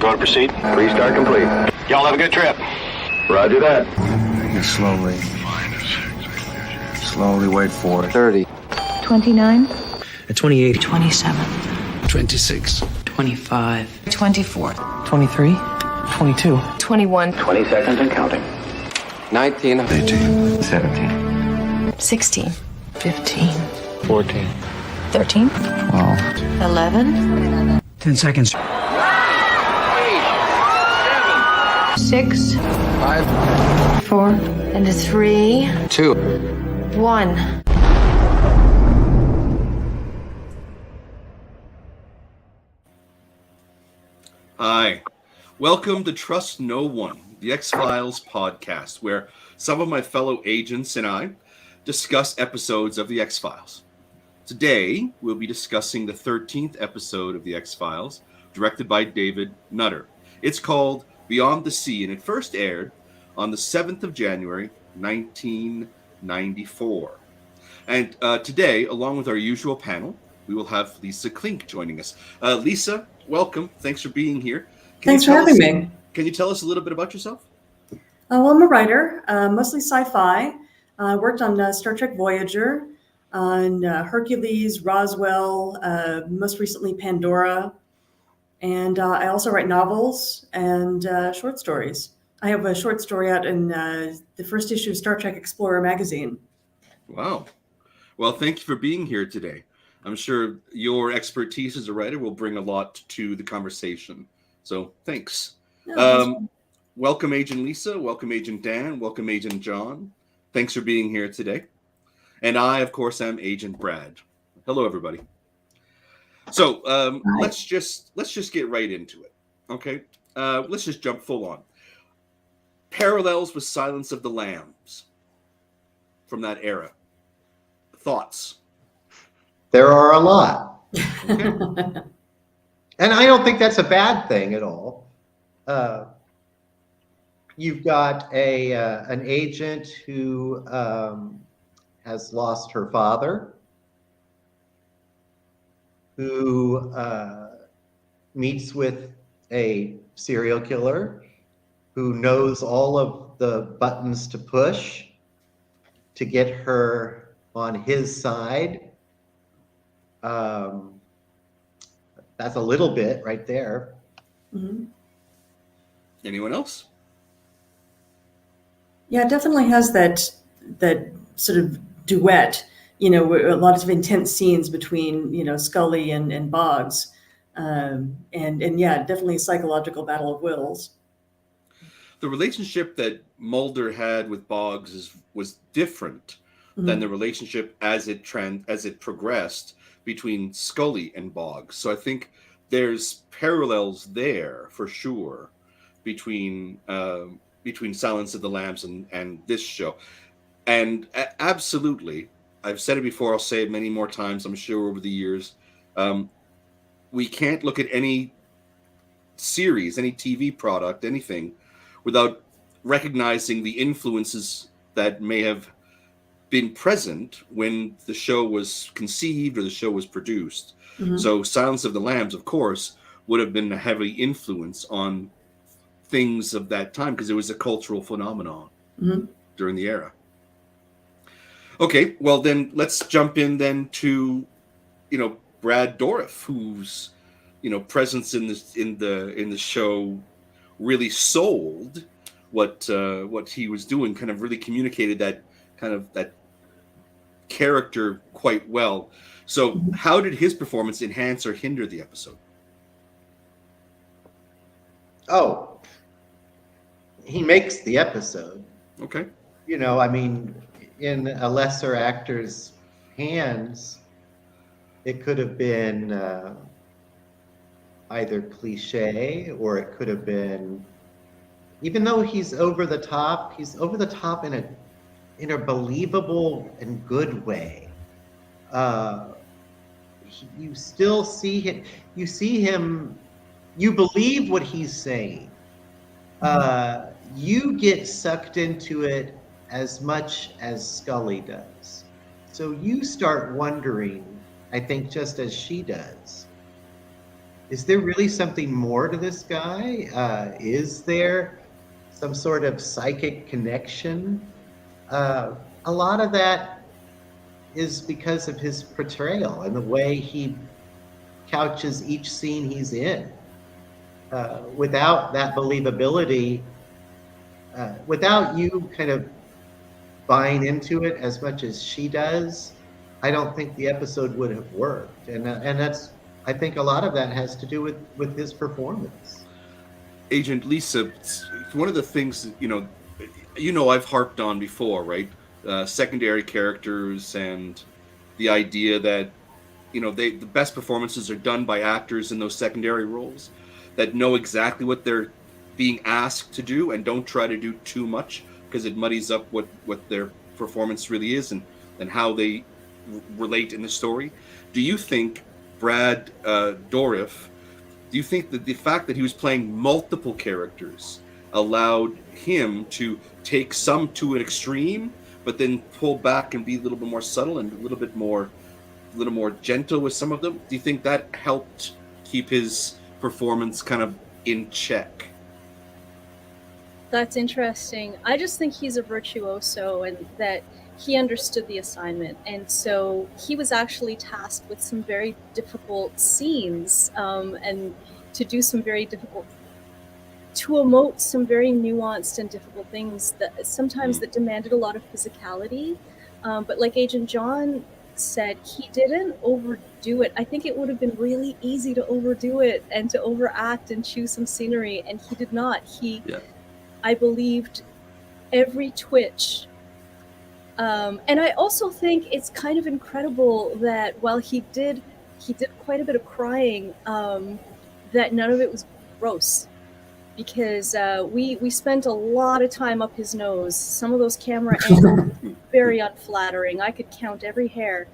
Go to proceed. Restart complete. Y'all have a good trip. Roger that. You slowly wait for it. 30. 29. At 28. 27. 26. 25. 24. 23. 22. 21. 20 seconds and counting. 19. 18. 17. 16. 15. 14. 13. 12. 11. 10 seconds. 6. 5. 4. And a 3. 2. 1. Hi. Welcome to Trust No One, the X-Files podcast, where some of my fellow agents and I discuss episodes of the X-Files. Today, we'll be discussing the 13th episode of the X-Files, directed by David Nutter. It's called Beyond the Sea, and it first aired on the 7th of January, 1994. And today, along with our usual panel, we will have Lisa Klink joining us. Lisa, welcome. Thanks for being here. Thanks for having me. Can you tell us a little bit about yourself? Well, I'm a writer, mostly sci-fi. I worked on Star Trek Voyager, on Hercules, Roswell, most recently Pandora. And I also write novels and short stories. I have a short story out in the first issue of Star Trek Explorer magazine. Wow. Well, thank you for being here today. I'm sure your expertise as a writer will bring a lot to the conversation. So thanks. Welcome, Agent Lisa. Welcome, Agent Dan. Welcome, Agent John. Thanks for being here today. And I, of course, am Agent Brad. Hello, everybody. So let's just get right into it. Okay. Let's just jump full on. Parallels with Silence of the Lambs from that era. Thoughts? There are a lot. Okay. And I don't think that's a bad thing at all. You've got an agent who has lost her father, who meets with a serial killer, who knows all of the buttons to push to get her on his side. That's a little bit right there. Mm-hmm. Anyone else? Yeah, it definitely has that sort of duet, a lot of intense scenes between, Scully and Boggs. And yeah, definitely a psychological battle of wills. The relationship that Mulder had with Boggs was different than the relationship as it progressed between Scully and Boggs. So I think there's parallels there for sure between Silence of the Lambs and this show. And absolutely, I've said it before, I'll say it many more times, I'm sure, over the years. We can't look at any series, any TV product, anything, without recognizing the influences that may have been present when the show was conceived or the show was produced. Mm-hmm. So Silence of the Lambs, of course, would have been a heavy influence on things of that time because it was a cultural phenomenon during the era. Okay, well then let's jump in then to, Brad Dourif, whose, presence in the show really sold what he was doing, kind of really communicated that character quite well. So how did his performance enhance or hinder the episode? Oh, he makes the episode. Okay. In a lesser actor's hands, it could have been either cliche or it could have been, even though he's over the top in a believable and good way. You still see him. You see him. You believe what he's saying. You get sucked into it as much as Scully does. So you start wondering, I think, just as she does. is there really something more to this guy? Is there some sort of psychic connection? A lot of that is because of his portrayal and the way he couches each scene he's in. Without that believability, without you kind of buying into it as much as she does, I don't think the episode would have worked. And that's, I think a lot of that has to do with his performance. Agent Lisa, one of the things that, I've harped on before, right? Secondary characters and the idea that, the best performances are done by actors in those secondary roles that know exactly what they're being asked to do and don't try to do too much, because it muddies up what their performance really is and how they relate in the story. Do you think Brad Dourif, do you think that the fact that he was playing multiple characters allowed him to take some to an extreme, but then pull back and be a little bit more subtle and a little more gentle with some of them? Do you think that helped keep his performance kind of in check? That's interesting. I just think he's a virtuoso and that he understood the assignment. And so he was actually tasked with some very difficult scenes and to do some very difficult, to emote some very nuanced and difficult things that sometimes that demanded a lot of physicality. But like Agent John said, he didn't overdo it. I think it would have been really easy to overdo it and to overact and choose some scenery, and he did not. I believed every twitch. And I also think it's kind of incredible that while he did quite a bit of crying, that none of it was gross. Because we spent a lot of time up his nose. Some of those camera angles were very unflattering. I could count every hair.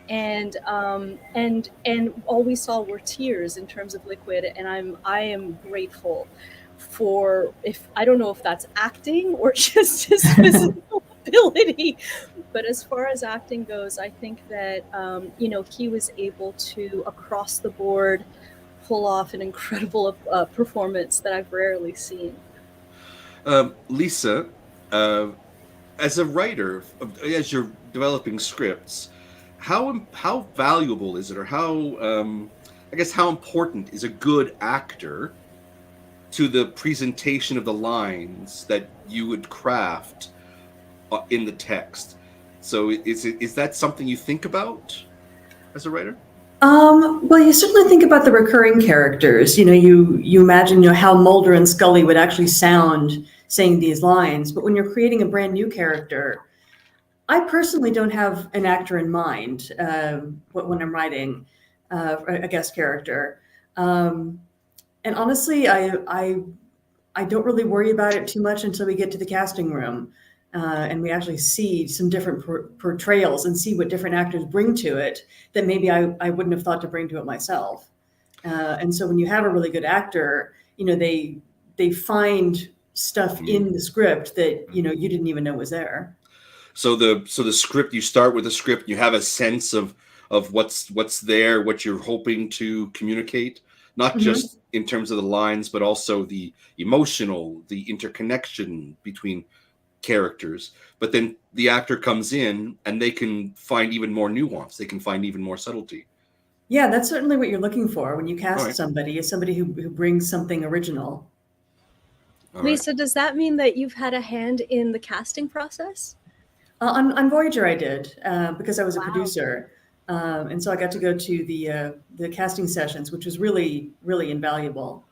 And all we saw were tears in terms of liquid, and I am grateful for, if I don't know if that's acting or just his physical ability, but as far as acting goes, I think that he was able to across the board pull off an incredible performance that I've rarely seen. Lisa, as a writer, as you're developing scripts, how valuable is it, or how important is a good actor to the presentation of the lines that you would craft in the text? So is that something you think about as a writer? Well, you certainly think about the recurring characters. You imagine how Mulder and Scully would actually sound saying these lines. But when you're creating a brand new character, I personally don't have an actor in mind when I'm writing a guest character. And honestly, I don't really worry about it too much until we get to the casting room and we actually see some different portrayals and see what different actors bring to it that maybe I wouldn't have thought to bring to it myself. And so when you have a really good actor, they find stuff in the script that you didn't even know was there. So the script, you start with the script, you have a sense of what's there, what you're hoping to communicate, not just in terms of the lines, but also the emotional, the interconnection between characters. But then the actor comes in and they can find even more nuance, they can find even more subtlety. Yeah, that's certainly what you're looking for when you cast somebody, is somebody who brings something original. Lisa, does that mean that you've had a hand in the casting process? On Voyager, I did because I was a producer, and so I got to go to the casting sessions, which was really, really invaluable.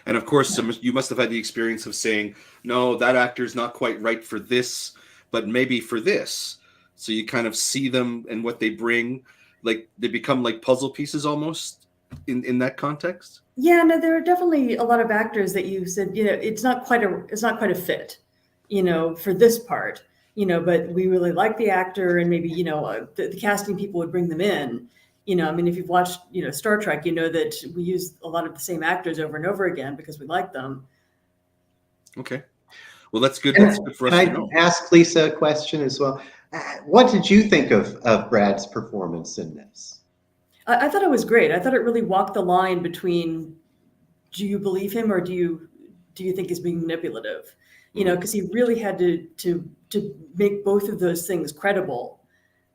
And of course, you must have had the experience of saying, "No, that actor's not quite right for this, but maybe for this." So you kind of see them and what they bring, like they become like puzzle pieces almost in that context. Yeah, no, there are definitely a lot of actors that you said, it's not quite a fit, for this part. But we really like the actor, and maybe, the casting people would bring them in. If you've watched, Star Trek, that we use a lot of the same actors over and over again because we like them. Okay. Well, that's good. That's good for us to know. Can I ask Lisa a question as well? What did you think of Brad's performance in this? I thought it was great. I thought it really walked the line between, do you believe him or do you think he's being manipulative? You know, because he really had to make both of those things credible.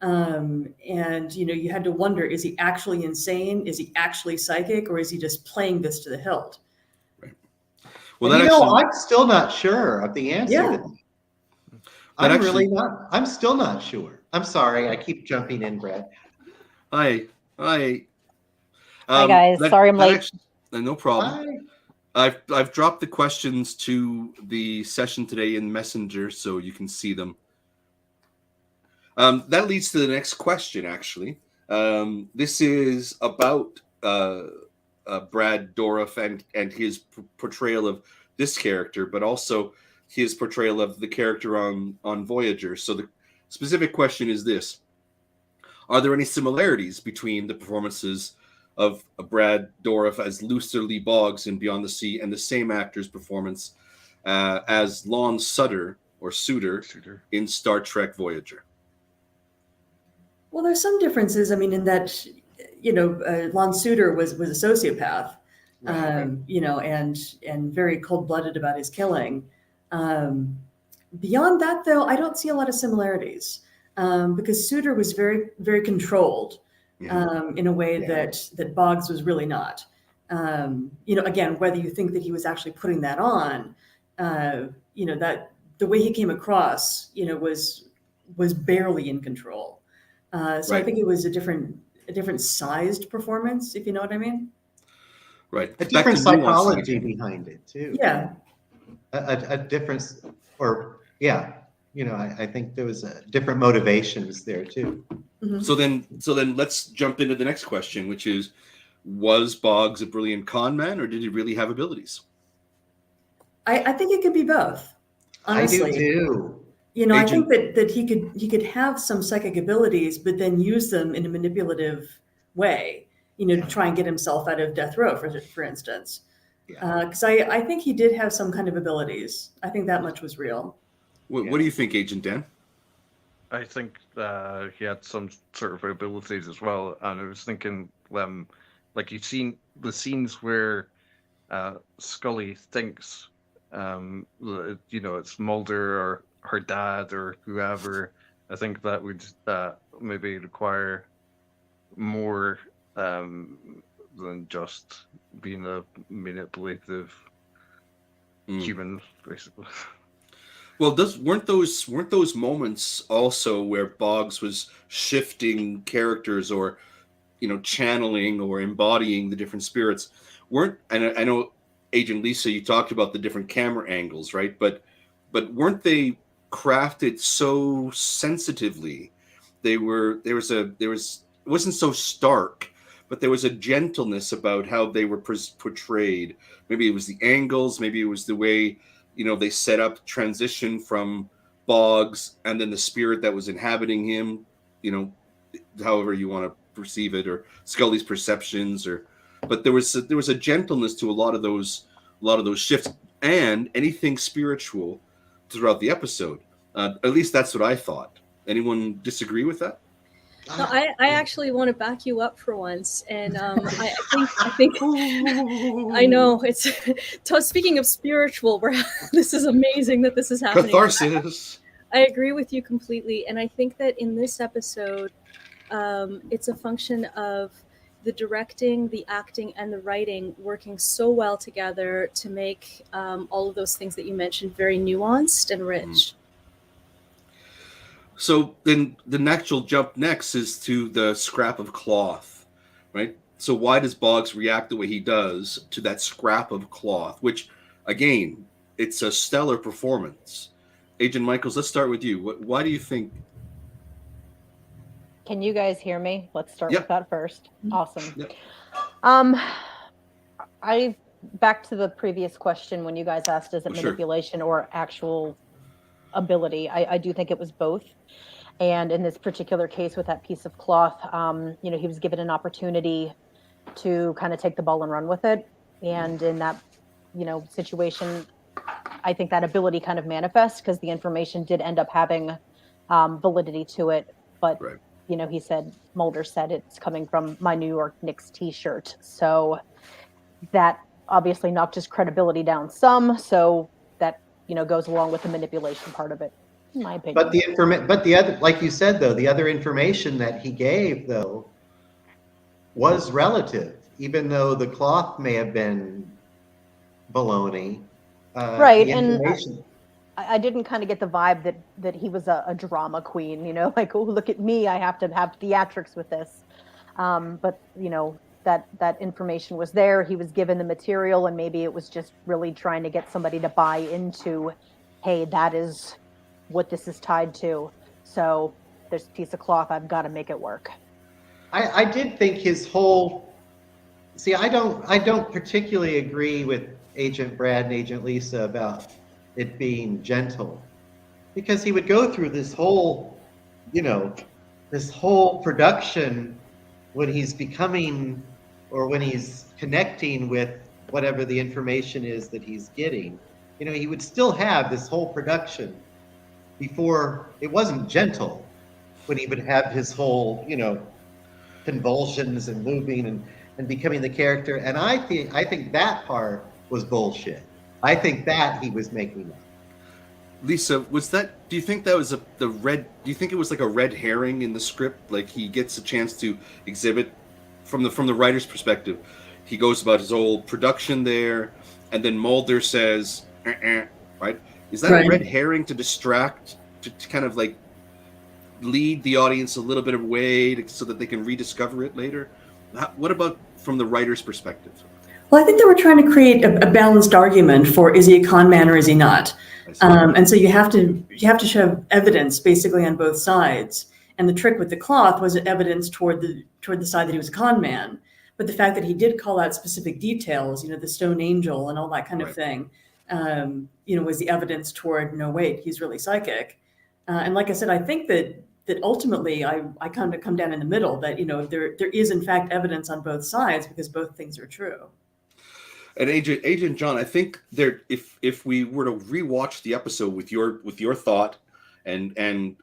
And you know, you had to wonder: is he actually insane? Is he actually psychic, or is he just playing this to the hilt? Well, And, that you know, actually, I'm still not sure of the answer Yeah. to that. I'm really not. I'm still not sure. I'm sorry. I keep jumping in, Brad. hi. Hi, guys. Sorry I'm late. No problem. Hi. I've dropped the questions to the session today in Messenger, so you can see them. That leads to the next question, actually. This is about Brad Dourif and his portrayal of this character, but also his portrayal of the character on Voyager. So the specific question is this: are there any similarities between the performances of Brad Dourif as Lucer Lee Boggs in Beyond the Sea and the same actor's performance as Lon Sutter or Suter in Star Trek Voyager? Well, there's some differences. I mean, in that, you know, Lon Suter was a sociopath, you know, and very cold-blooded about his killing. Beyond that, though, I don't see a lot of similarities because Suter was very, very controlled in a way that Boggs was really not. You know, again, whether you think that he was actually putting that on, you know, that the way he came across, you know, was barely in control. So I think it was a different sized performance, if you know what I mean. Right. A different psychology behind it too. Yeah. A difference, or you know, I think there was different motivations there too. Mm-hmm. So then let's jump into the next question, which is: was Boggs a brilliant con man, or did he really have abilities? I think it could be both. Honestly. I do too. You know, Agent, I think that he could have some psychic abilities, but then use them in a manipulative way, you know, to try and get himself out of death row, for instance. Because I think he did have some kind of abilities. I think that much was real. What do you think, Agent Dan? I think he had some sort of abilities as well, and I was thinking, like you've seen the scenes where Scully thinks, you know, it's Mulder or her dad or whoever. I think that would maybe require more than just being a manipulative human, basically. Well, weren't those moments also where Boggs was shifting characters, or, you know, channeling or embodying the different spirits? And I know, Agent Lisa, you talked about the different camera angles, right? But weren't they crafted so sensitively? It wasn't so stark, but there was a gentleness about how they were portrayed. Maybe it was the angles, maybe it was the way, you know, they set up transition from Boggs and then the spirit that was inhabiting him, you know, however you want to perceive it, or Scully's perceptions, but there was a gentleness to a lot of those shifts and anything spiritual throughout the episode. At least that's what I thought. Anyone disagree with that? No, I actually want to back you up for once, and I think I know it's. Speaking of spiritual, this is amazing that this is happening. Catharsis. I agree with you completely, and I think that in this episode, it's a function of the directing, the acting, and the writing working so well together to make all of those things that you mentioned very nuanced and rich. So then the natural jump next is to the scrap of cloth, right? So why does Boggs react the way he does to that scrap of cloth, which, again, it's a stellar performance. Agent Michaels, let's start with you. Why do you think? Can you guys hear me? Let's start with that first. Awesome. Yep. Back to the previous question when you guys asked, is it manipulation or actual ability? I do think it was both. And in this particular case with that piece of cloth, you know, he was given an opportunity to kind of take the ball and run with it. And in that, you know, situation, I think that ability kind of manifests because the information did end up having validity to it. But he said, Mulder said, it's coming from my New York Knicks t-shirt. So that obviously knocked his credibility down some. So that, goes along with the manipulation part of it, in my opinion. But the other, like you said, though, the other information that he gave, though, was relative, even though the cloth may have been baloney. Right, and I didn't kind of get the vibe that he was a drama queen, like, oh, look at me, I have to have theatrics with this. But, that information was there. He was given the material, and maybe it was just really trying to get somebody to buy into, hey, that is what this is tied to. So there's a piece of cloth, I've got to make it work. I did think his whole, I don't particularly agree with Agent Brad and Agent Lisa about it being gentle, because he would go through this whole, this whole production when he's becoming, or when he's connecting with whatever the information is that he's getting. He would still have this whole production before it wasn't gentle, when he would have his whole, convulsions and moving and becoming the character. And I think that part was bullshit. I think that he was making up. Lisa, do you think that was do you think it was like a red herring in the script? Like, he gets a chance to exhibit from the writer's perspective. He goes about his old production there, and then Mulder says, right? Is that a red herring to distract, to kind of like lead the audience a little bit of way so that they can rediscover it later? What about from the writer's perspective? Well, I think they were trying to create a balanced argument for, is he a con man or is he not? And so you have to show evidence basically on both sides. And the trick with the cloth was evidence toward the side that he was a con man. But the fact that he did call out specific details, the stone angel and all that kind of thing, was the evidence toward, no, wait, he's really psychic. And like I said, I think that ultimately I kind of come down in the middle, that, there is in fact evidence on both sides, because both things are true. And Agent John, I think if we were to rewatch the episode with your thought and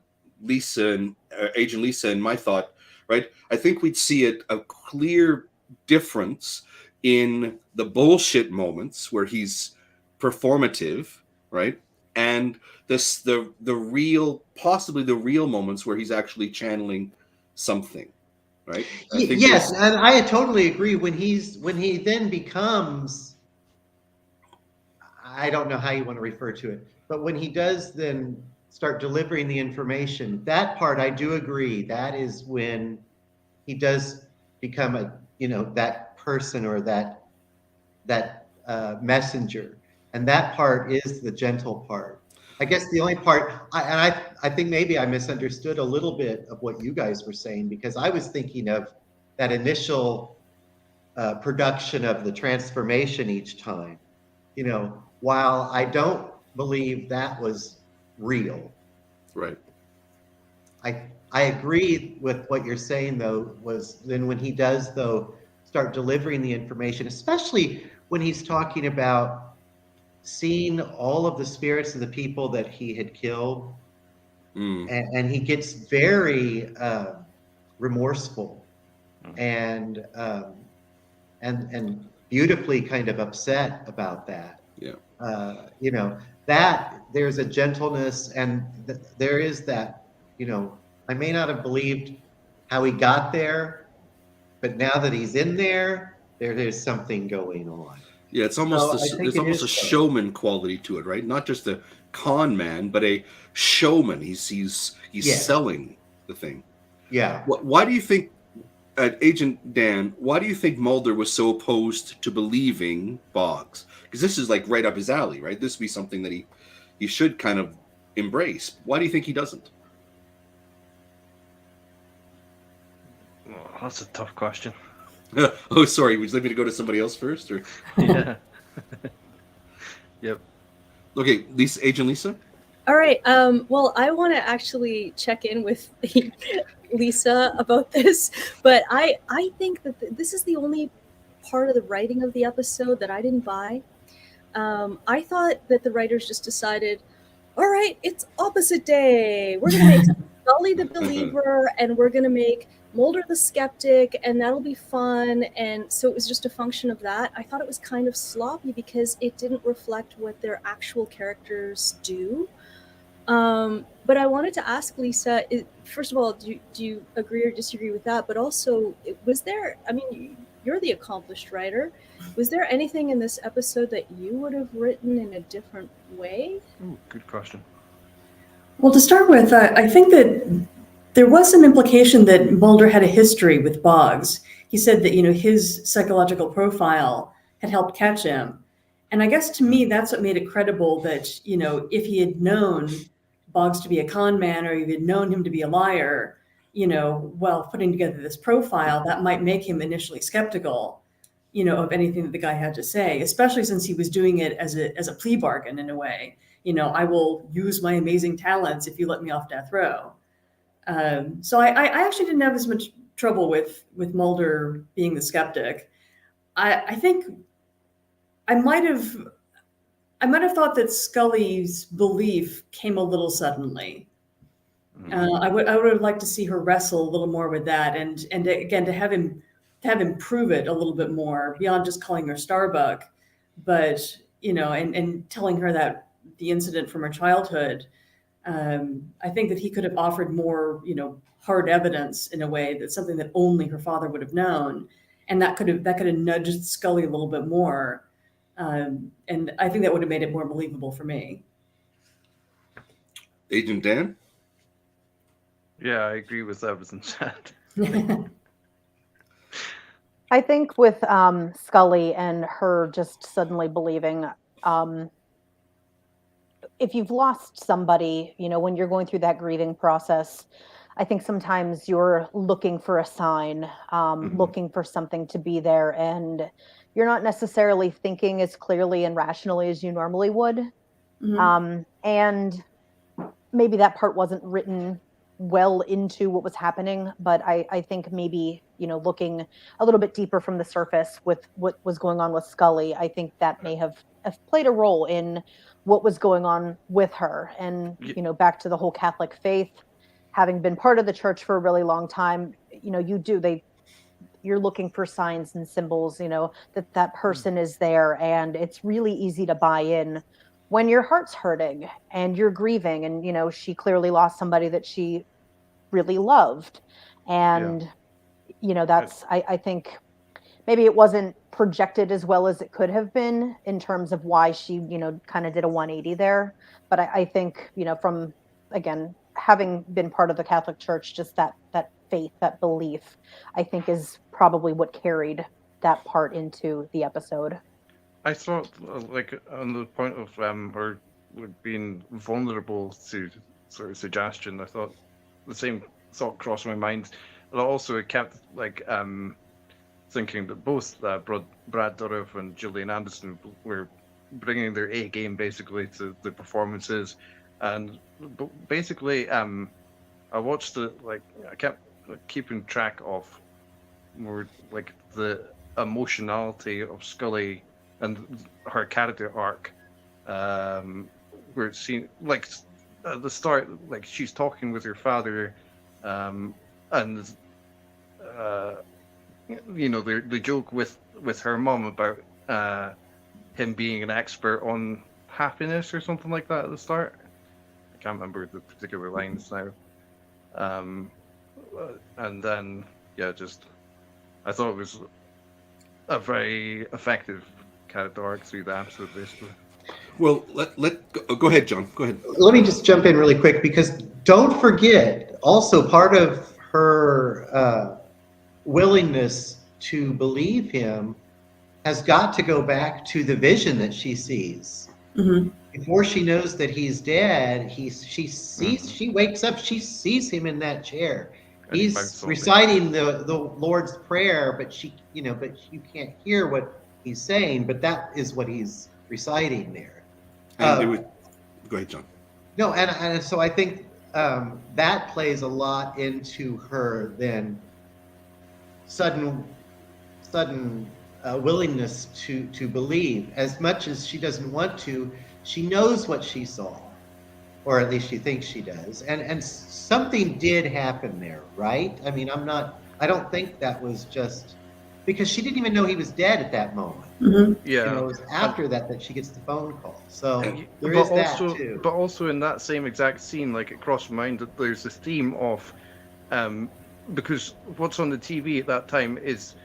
Lisa and Agent Lisa and my thought, right? I think we'd see a clear difference in the bullshit moments where he's performative, right? And the real, possibly the real moments where he's actually channeling something, right? Yes, and I totally agree. When he then becomes, I don't know how you want to refer to it, but when he does then start delivering the information, that part I do agree. That is when he does become that person, or that messenger, and that part is the gentle part. I guess the only part, I think maybe I misunderstood a little bit of what you guys were saying, because I was thinking of that initial production of the transformation each time. While I don't believe that was real. Right. I agree with what you're saying, though, was then when he does, though, start delivering the information, especially when he's talking about seeing all of the spirits of the people that he had killed, and he gets very remorseful and beautifully kind of upset about that. Yeah. That there's a gentleness, and there is that, I may not have believed how he got there, but now that he's in there, there's something going on. Yeah, it's almost a showman quality to it, right? Not just a con man, but a showman. He's selling the thing. Yeah. Why do you think, Agent Dan? Why do you think Mulder was so opposed to believing Boggs? Because this is like right up his alley, right? This would be something that he should kind of embrace. Why do you think he doesn't? Oh, that's a tough question. Oh, sorry. Would you like me to go to somebody else first, or? Yeah. Yep. Okay, Agent Lisa. All right. Well, I want to actually check in with Lisa about this, but I think that this is the only part of the writing of the episode that I didn't buy. I thought that the writers just decided, all right, it's opposite day. We're going to make Scully the believer, and we're going to make Mulder the skeptic, and that'll be fun. And so it was just a function of that. I thought it was kind of sloppy because it didn't reflect what their actual characters do. But I wanted to ask Lisa, first of all, do you agree or disagree with that? But also, was there, I mean, you're the accomplished writer. Was there anything in this episode that you would have written in a different way? Ooh, good question. Well, to start with, I think that there was some implication that Mulder had a history with Boggs. He said that, his psychological profile had helped catch him. And I guess to me, that's what made it credible that, if he had known Boggs to be a con man, or if he had known him to be a liar, while putting together this profile, that might make him initially skeptical, of anything that the guy had to say, especially since he was doing it as a plea bargain in a way. I will use my amazing talents if you let me off death row. So I actually didn't have as much trouble with Mulder being the skeptic. I think I might have thought that Scully's belief came a little suddenly. I would have liked to see her wrestle a little more with that, and again to have him prove it a little bit more beyond just calling her Starbuck, but and telling her that the incident from her childhood. I think that he could have offered more, hard evidence in a way that's something that only her father would have known, and that could have nudged Scully a little bit more. And I think that would have made it more believable for me. Agent Dan? Yeah, I agree with everything said. I think with Scully and her just suddenly believing, if you've lost somebody, when you're going through that grieving process, I think sometimes you're looking for a sign, looking for something to be there, and you're not necessarily thinking as clearly and rationally as you normally would. And maybe that part wasn't written well into what was happening, but I think maybe, looking a little bit deeper from the surface with what was going on with Scully, I think that may have played a role in what was going on with her. And, back to the whole Catholic faith, having been part of the church for a really long time, you're looking for signs and symbols, that person is there. And it's really easy to buy in when your heart's hurting and you're grieving. And, she clearly lost somebody that she really loved. And, that's, I think maybe it wasn't projected as well as it could have been in terms of why she, kind of did a 180 there. But I think, from, again, having been part of the Catholic Church, just that faith, that belief, I think is probably what carried that part into the episode. I thought, on the point of her being vulnerable to sort of suggestion, I thought the same thought crossed my mind. But also it kept thinking that both Brad Dourif and Gillian Anderson were bringing their A game basically to the performances, and basically I watched it, I kept keeping track of more the emotionality of Scully and her character arc, where it seemed at the start she's talking with her father, and the joke with her mom about him being an expert on happiness or something like that at the start. I can't remember the particular lines now. And then, I thought it was a very effective character arc through the episode, basically. Well, go ahead, John. Go ahead. Let me just jump in really quick, because don't forget, also part of her willingness to believe him has got to go back to the vision that she sees. Before she knows that he's dead, she wakes up, she sees him in that chair. He's reciting the Lord's Prayer, but you can't hear what he's saying, but that is what he's reciting there. Go ahead, John. No, and so I think that plays a lot into her then sudden willingness to believe. As much as she doesn't want to, she knows what she saw, or at least she thinks she does. And something did happen there, right? I mean, I don't think that was just because she didn't even know he was dead at that moment. Mhm. Yeah. It was after that she gets the phone call. So there but is that also, too. But also in that same exact scene, like it crossed my mind that there's this theme of, because what's on the TV at that time is,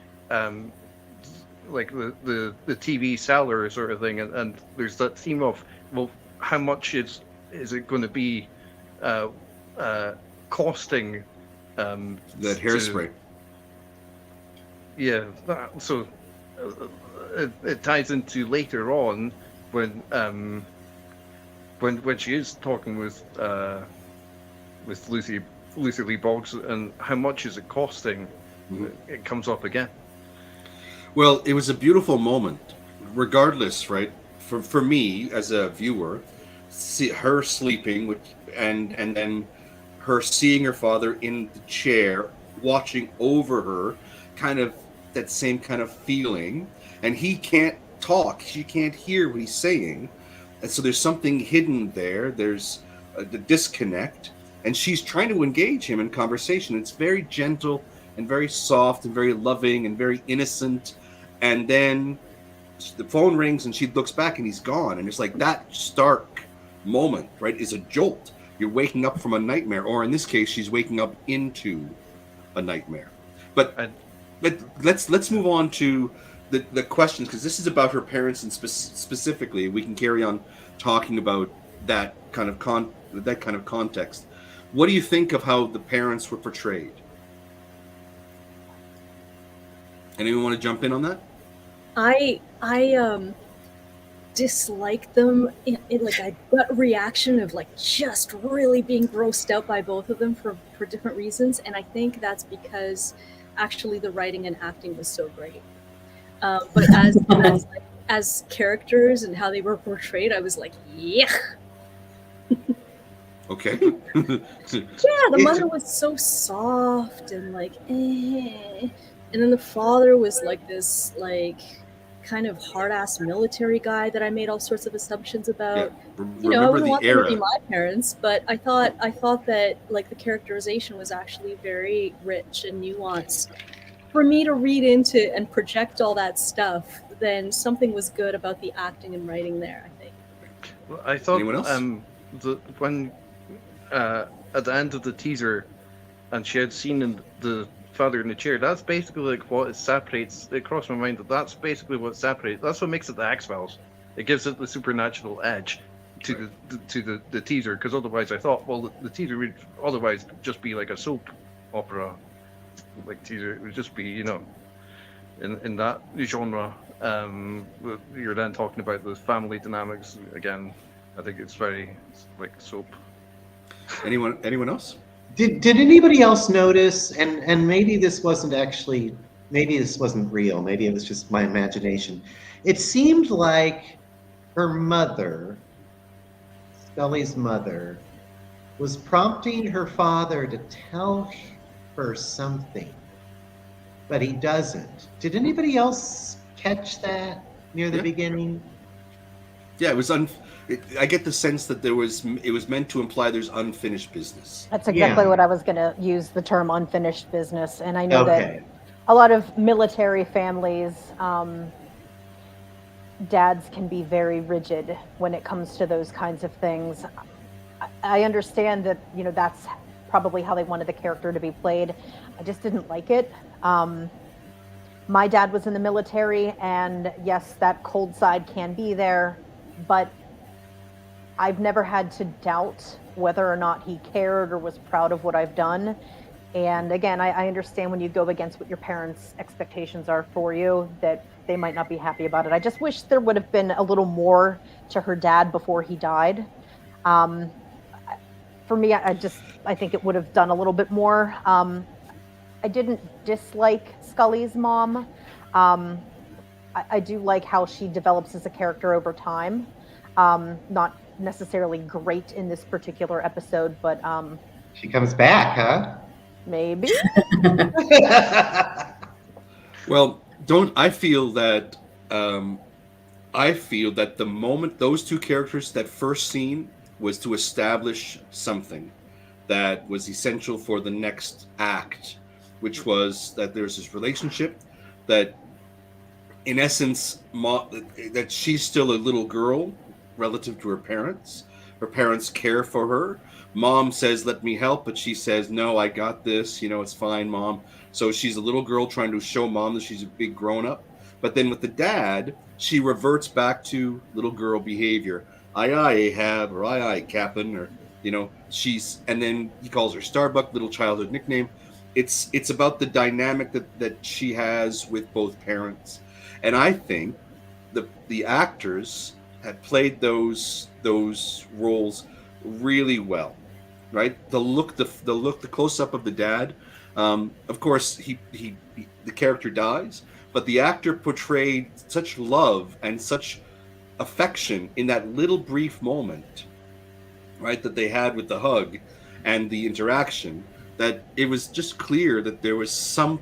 like the TV seller sort of thing, and there's that theme of, well, how much is it going to be costing? That hairspray. So it ties into later on when she is talking with Lucy Lee Boggs, and how much is it costing? Mhm. It comes up again. Well, it was a beautiful moment, regardless, right? For me as a viewer, see her sleeping, and then her seeing her father in the chair, watching over her, kind of that same kind of feeling. And he can't talk; she can't hear what he's saying, and so there's something hidden there. There's the disconnect, and she's trying to engage him in conversation. It's very gentle and very soft and very loving and very innocent. And then the phone rings and she looks back and he's gone. And it's like that stark moment, right, is a jolt. You're waking up from a nightmare, or in this case, she's waking up into a nightmare. But let's move on to the questions, because this is about her parents, and specifically, we can carry on talking about that kind of context. What do you think of how the parents were portrayed? Anyone want to jump in on that? I dislike them in like a gut reaction of like just really being grossed out by both of them for different reasons, and I think that's because actually the writing and acting was so great. But as characters and how they were portrayed, I was like, yeah. Okay. Yeah, the mother was so soft and like, eh. And then the father was like this, like, kind of hard-ass military guy that I made all sorts of assumptions about. Yeah. You know, I Remember wouldn't the want them to be era. my parents, but I thought that like the characterization was actually very rich and nuanced. For me to read into and project all that stuff, then something was good about the acting and writing there, I think. Well, I thought Anyone else? when at the end of the teaser, and she had seen the father in the chair, that's basically like what it separates. It crossed my mind that that's basically what separates. That's what makes it the X-Files. It gives it the supernatural edge to the teaser, because otherwise I thought, well, the teaser would otherwise just be like a soap opera like teaser. It would just be, you know, in that genre. You're then talking about the family dynamics again. I think it's very like soap. Anyone else? Did anybody else notice, and maybe this wasn't real, maybe it was just my imagination. It seemed like her mother, Scully's mother, was prompting her father to tell her something, but he doesn't. Did anybody else catch that near the beginning? Yeah, it was I get the sense that it was meant to imply there's unfinished business. That's exactly what I was going to use, the term unfinished business. And I know Okay. that a lot of military families, dads can be very rigid when it comes to those kinds of things. I understand that, you know, that's probably how they wanted the character to be played. I just didn't like it. My dad was in the military, and yes, that cold side can be there, but I've never had to doubt whether or not he cared or was proud of what I've done. And again, I understand when you go against what your parents' expectations are for you, that they might not be happy about it. I just wish there would have been a little more to her dad before he died. For me, I think it would have done a little bit more. I didn't dislike Scully's mom. I do like how she develops as a character over time. Not necessarily great in this particular episode, but She comes back, huh? maybe. Well, I feel that the moment those two characters, that first scene was to establish something that was essential for the next act, which was that there's this relationship that, in essence, that she's still a little girl relative to her parents. Her parents care for her. Mom says, let me help, but she says, no, I got this, it's fine, Mom. So she's a little girl trying to show Mom that she's a big grown-up. But then with the dad, she reverts back to little girl behavior. Aye, aye, Ahab, or aye, aye, Captain, or, and then he calls her Starbuck, little childhood nickname. It's about the dynamic that she has with both parents. And I think the actors had played those roles really well, right? The close up of the dad. Of course, the character dies, but the actor portrayed such love and such affection in that little brief moment, right, that they had with the hug and the interaction, that it was just clear that there was some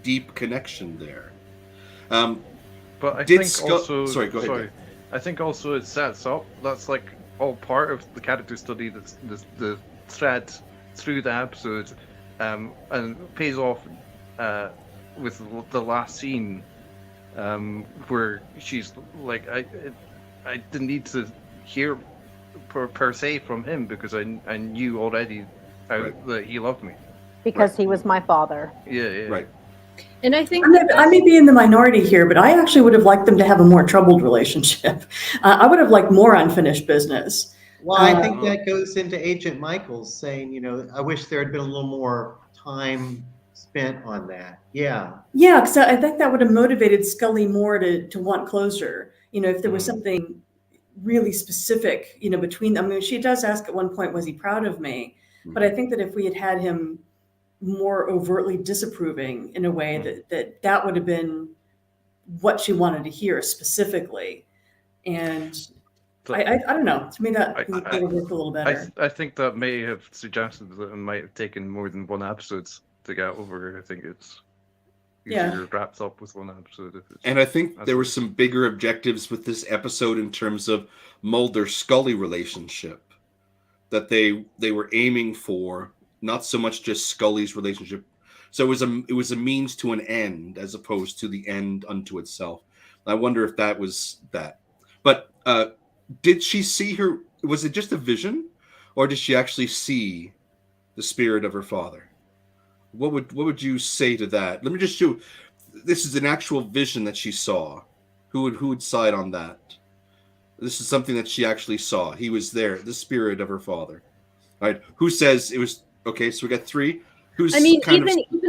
deep connection there. But I think also, sorry, go ahead. Sorry, I think also it sets up. That's like all part of the character study. That's the thread through the episode, and pays off with the last scene, where she's like, I didn't need to hear per se from him because I knew already that he loved me because he was my father. Yeah. Right. And I think I may be in the minority here, but I actually would have liked them to have a more troubled relationship. I would have liked more unfinished business. Well, I think that goes into Agent Michaels saying, I wish there had been a little more time spent on that. Yeah. Yeah, because I think that would have motivated Scully more to want closure. If there was something really specific, between them. I mean, she does ask at one point, was he proud of me? But I think that if we had had him more overtly disapproving in a way that would have been what she wanted to hear specifically. And I don't know. To me, that would have worked a little better. I think that may have suggested that it might have taken more than one episode to get over. I think it's usually wrapped up with one episode. And I think there were some bigger objectives with this episode in terms of Mulder-Scully relationship that they were aiming for, not so much just Scully's relationship. So it was a means to an end as opposed to the end unto itself. I wonder if that was that. But did she see her? Was it just a vision, or did she actually see the spirit of her father? What would you say to that? Let me just show. This is an actual vision that she saw. Who would side on that? This is something that she actually saw. He was there, the spirit of her father. All right. Who says it was? Okay, so we got three. Even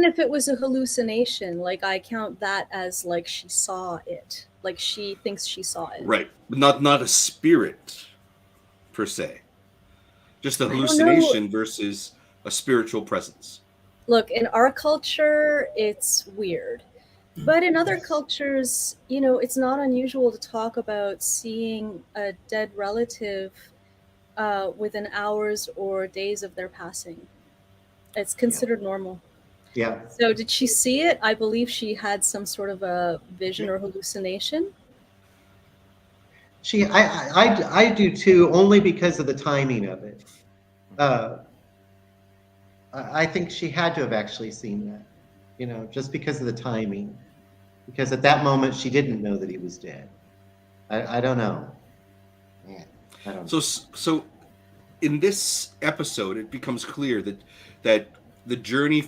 if it was a hallucination, like I count that as like she saw it, like she thinks she saw it. Right, but not a spirit per se. Just a hallucination versus a spiritual presence. Look, in our culture, it's weird. But in other cultures, it's not unusual to talk about seeing a dead relative within hours or days of their passing. It's considered normal. Yeah. So did she see it? I believe she had some sort of a vision or hallucination. I do too, only because of the timing of it. I think she had to have actually seen that, just because of the timing. Because at that moment, she didn't know that he was dead. I don't know. Man, I don't know. So in this episode, it becomes clear that the journey,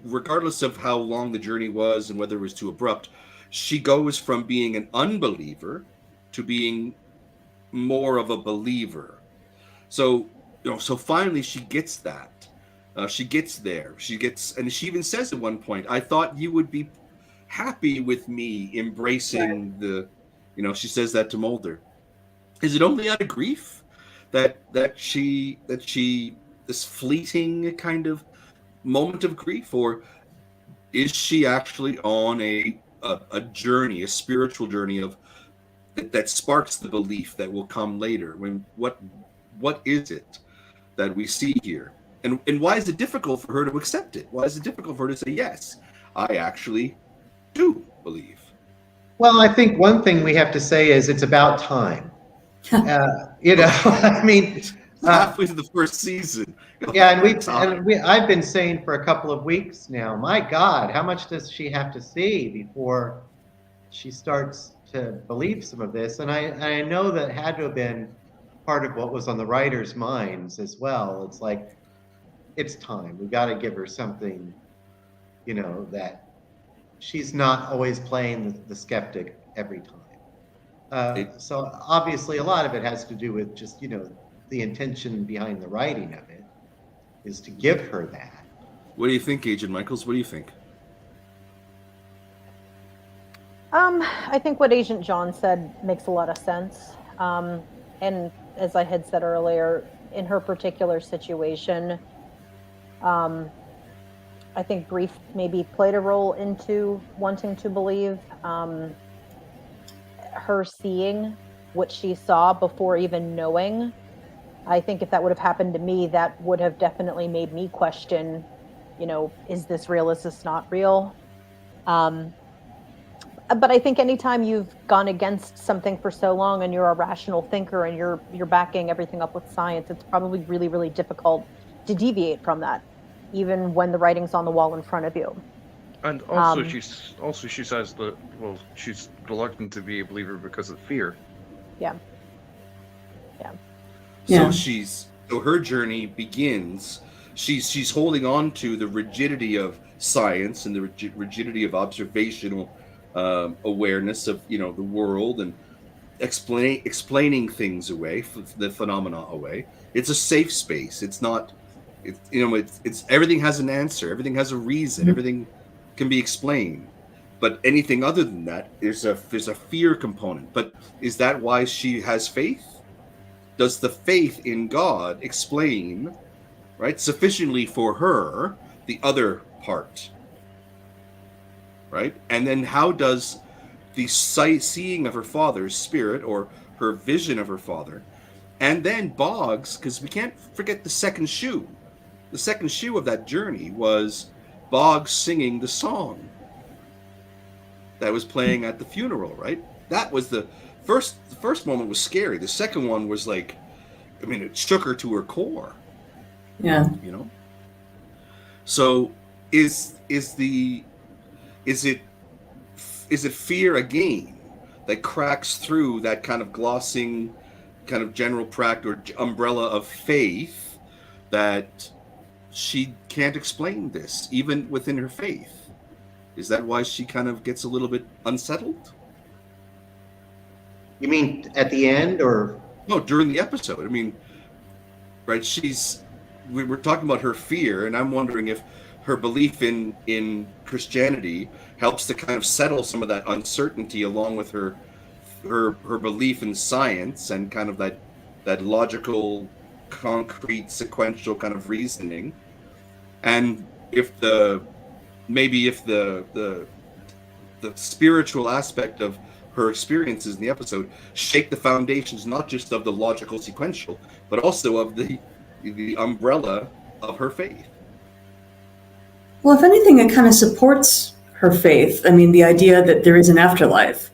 regardless of how long the journey was and whether it was too abrupt, she goes from being an unbeliever to being more of a believer. So finally she gets that. She gets there. And she even says at one point, "I thought you would be happy with me embracing the," she says that to Mulder. Is it only out of grief that she this fleeting kind of moment of grief, or is she actually on a journey, a spiritual journey of that sparks the belief that will come later? When what is it that we see here, and why is it difficult for her to accept it? Why is it difficult for her to say, yes, I actually do believe? Well, I think one thing we have to say is it's about time. I mean, halfway to the first season. Yeah, I've been saying for a couple of weeks now, my God, how much does she have to see before she starts to believe some of this? And I know that had to have been part of what was on the writers' minds as well. It's like, it's time. We got to give her something, that she's not always playing the skeptic every time. So obviously a lot of it has to do with just, the intention behind the writing of it is to give her that. What do you think, Agent Michaels? What do you think? I think what Agent John said makes a lot of sense. And as I had said earlier, in her particular situation, I think grief maybe played a role into wanting to believe. Her seeing what she saw before even knowing. I think if that would have happened to me, that would have definitely made me question, is this real? Is this not real? But I think anytime you've gone against something for so long and you're a rational thinker and you're backing everything up with science, it's probably really, really difficult to deviate from that, even when the writing's on the wall in front of you. And also, she says that she's reluctant to be a believer because of fear. Yeah. So her journey begins. She's holding on to the rigidity of science and the rigidity of observational awareness of the world and explaining things away, the phenomena away. It's a safe space. It's not. It's everything has an answer. Everything has a reason. Everything can be explained. But anything other than that, there's a fear component. But is that why she has faith? Does the faith in God explain, right, sufficiently for her the other part? Right? And then how does the seeing of her father's spirit or her vision of her father, and then Boggs, because we can't forget the second shoe. The second shoe of that journey was Boggs singing the song that was playing at the funeral, right? That was the first moment was scary. The second one was like, it shook her to her core. Yeah. So is it fear again that cracks through that kind of glossing, kind of general practice or umbrella of faith that she can't explain this even within her faith? Is that why she kind of gets a little bit unsettled? You mean at the end or? No, during the episode. Right, we were talking about her fear, and I'm wondering if her belief in Christianity helps to kind of settle some of that uncertainty along with her belief in science and kind of that logical, concrete, sequential kind of reasoning. And if the spiritual aspect of her experiences in the episode shake the foundations not just of the logical sequential, but also of the umbrella of her faith. Well, if anything, it kind of supports her faith. The idea that there is an afterlife.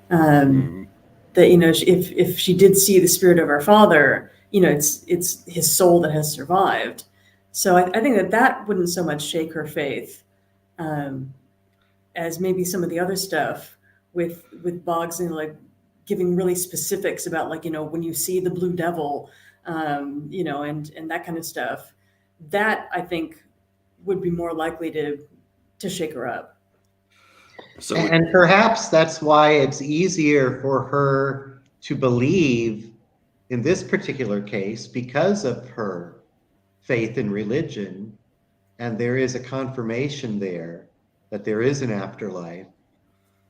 That if she did see the spirit of her father, it's his soul that has survived. So I think that wouldn't so much shake her faith as maybe some of the other stuff with Boggs and like giving really specifics about when you see the blue devil, and that kind of stuff. That I think would be more likely to shake her up. So, and perhaps that's why it's easier for her to believe in this particular case because of her faith in religion, and there is a confirmation there that there is an afterlife.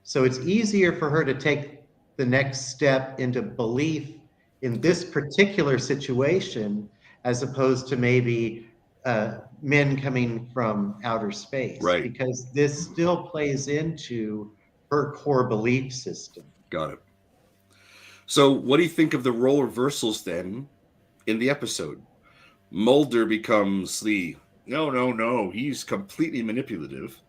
So it's easier for her to take the next step into belief in this particular situation as opposed to maybe men coming from outer space, right? Because this still plays into her core belief system. Got it. So what do you think of the role reversals then in the episode? Mulder becomes no, he's completely manipulative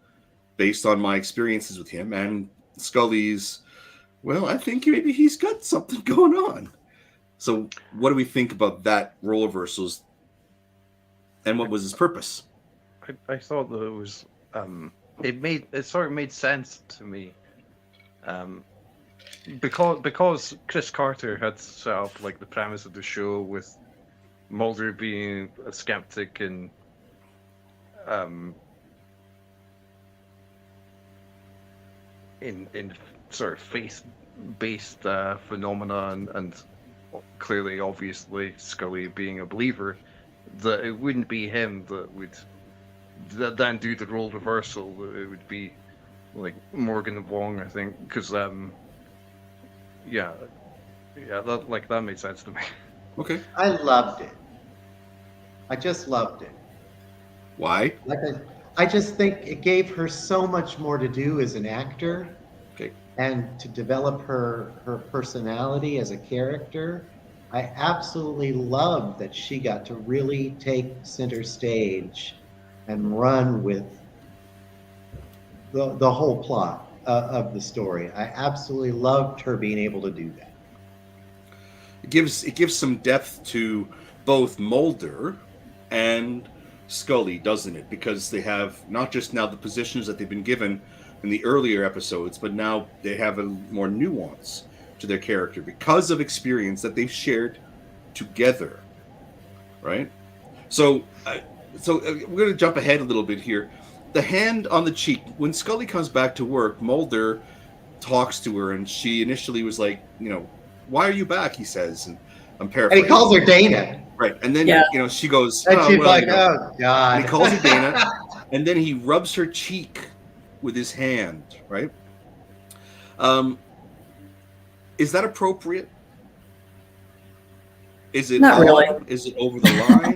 based on my experiences with him, and Scully's, I think maybe he's got something going on. So what do we think about that role reversals, and what was his purpose? I thought that it was it sort of made sense to me, because Chris Carter had set up like the premise of the show with Mulder being a skeptic and in sort of faith-based phenomena, and clearly, obviously, Scully being a believer, that it wouldn't be him that would then do the role reversal. It would be like Morgan Wong, I think, because that made sense to me. Okay. I loved it. I just loved it. Why? Like I just think it gave her so much more to do as an actor. Okay. And to develop her personality as a character. I absolutely loved that she got to really take center stage and run with the whole plot of the story. I absolutely loved her being able to do that. It gives some depth to both Mulder and Scully, doesn't it? Because they have not just now the positions that they've been given in the earlier episodes, but now they have a more nuance to their character because of experience that they've shared together, right? So we're going to jump ahead a little bit here. The hand on the cheek, when Scully comes back to work, Mulder talks to her, and she initially was like, why are you back? He says, and I'm paraphrasing. And he calls her Dana. Right, and then she goes, and she's like, oh God. And he calls her Dana, and then he rubs her cheek with his hand, right? Is that appropriate? Is it not really? Is it over the line?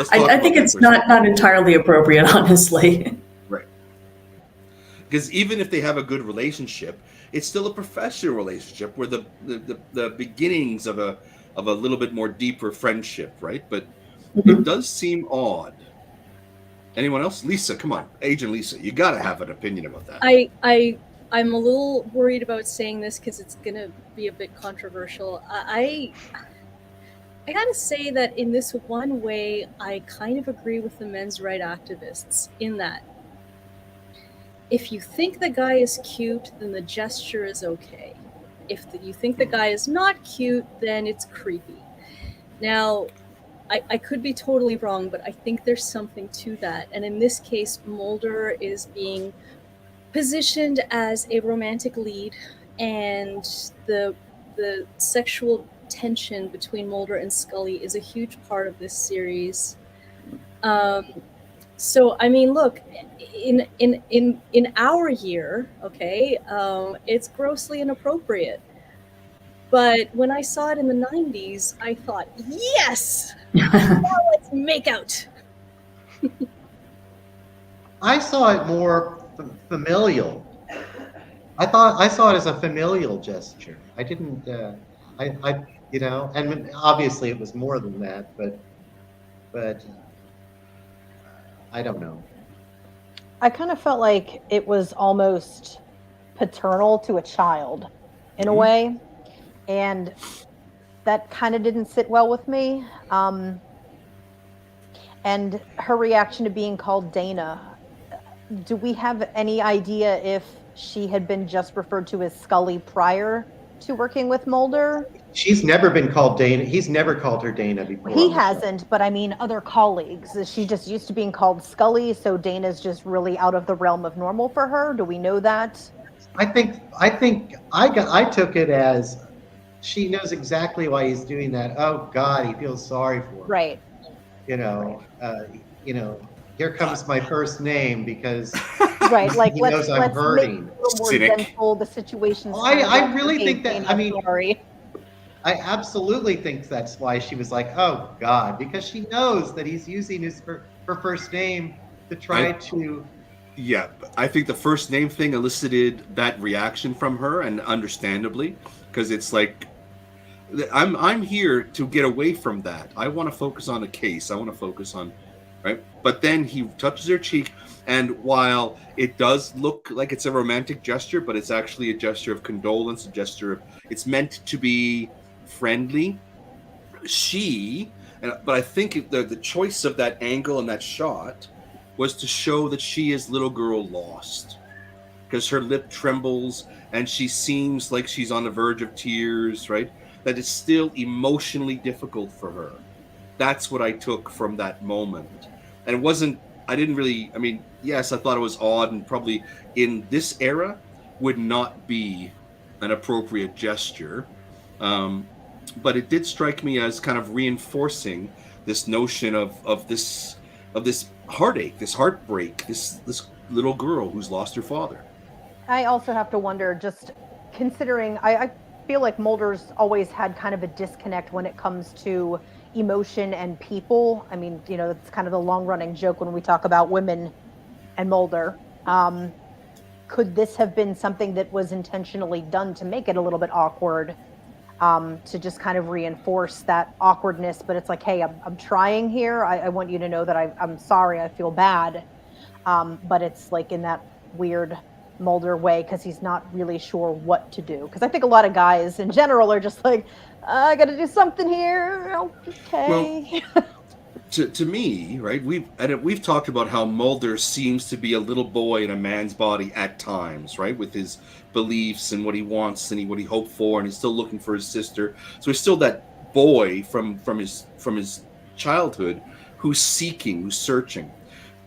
I think it's not entirely appropriate, honestly. Right. Because even if they have a good relationship, it's still a professional relationship where the beginnings of a little bit more deeper friendship, right? But it does seem odd. Anyone else? Lisa, come on. Agent Lisa, you got to have an opinion about that. I'm a little worried about saying this because it's going to be a bit controversial. I gotta say that in this one way, I kind of agree with the men's rights activists in that if you think the guy is cute, then the gesture is okay. If you think the guy is not cute, then it's creepy. Now, I could be totally wrong, but I think there's something to that. And in this case, Mulder is being positioned as a romantic lead, and the sexual tension between Mulder and Scully is a huge part of this series. So I mean, look, in our year, okay, it's grossly inappropriate. But when I saw it in the 90s, I thought, yes, now let's make out. I saw it more familial. I saw it as a familial gesture. I didn't. And obviously it was more than that, but I don't know. I kind of felt like it was almost paternal to a child in a way, and that kind of didn't sit well with me. And her reaction to being called Dana, do we have any idea if she had been just referred to as Scully prior to working with Mulder? She's never been called Dana. He's never called her Dana before. He hasn't, but I mean, other colleagues. Is she just used to being called Scully, so Dana's just really out of the realm of normal for her? Do we know that? I think I took it as she knows exactly why he's doing that. Oh God, he feels sorry for her. Right. Here comes my first name because right, like he let's knows I'm hurting. Make it more gentle, the situation's I really think that. I mean, sorry. I absolutely think that's why she was like, "Oh God," because she knows that he's using her first name to try to. Yeah, I think the first name thing elicited that reaction from her, and understandably, because it's like, I'm here to get away from that. I want to focus on a case. I want to focus on, right? But then he touches her cheek, and while it does look like it's a romantic gesture, but it's actually a gesture of condolence, a gesture of, it's meant to be friendly. But I think the choice of that angle and that shot was to show that she is little girl lost, because her lip trembles and she seems like she's on the verge of tears, right? That it's still emotionally difficult for her. That's what I took from that moment. And it wasn't, I didn't really, I mean, yes, I thought it was odd and probably in this era would not be an appropriate gesture. But it did strike me as kind of reinforcing this notion of this heartache, this heartbreak, this little girl who's lost her father. I also have to wonder, just considering, I feel like Mulder's always had kind of a disconnect when it comes to emotion and people. I mean, you know, it's kind of the long-running joke when we talk about women and Mulder. Could this have been something that was intentionally done to make it a little bit awkward, to just kind of reinforce that awkwardness? But it's like, hey, I'm trying here. I want you to know that I'm sorry. I feel bad. But it's like in that weird Mulder way, because he's not really sure what to do. Because I think a lot of guys in general are just like, I got to do something here. Okay. Well, to me, right? We've talked about how Mulder seems to be a little boy in a man's body at times, right? With his beliefs and what he wants and what he hoped for, and he's still looking for his sister. So he's still that boy from his childhood who's seeking, who's searching.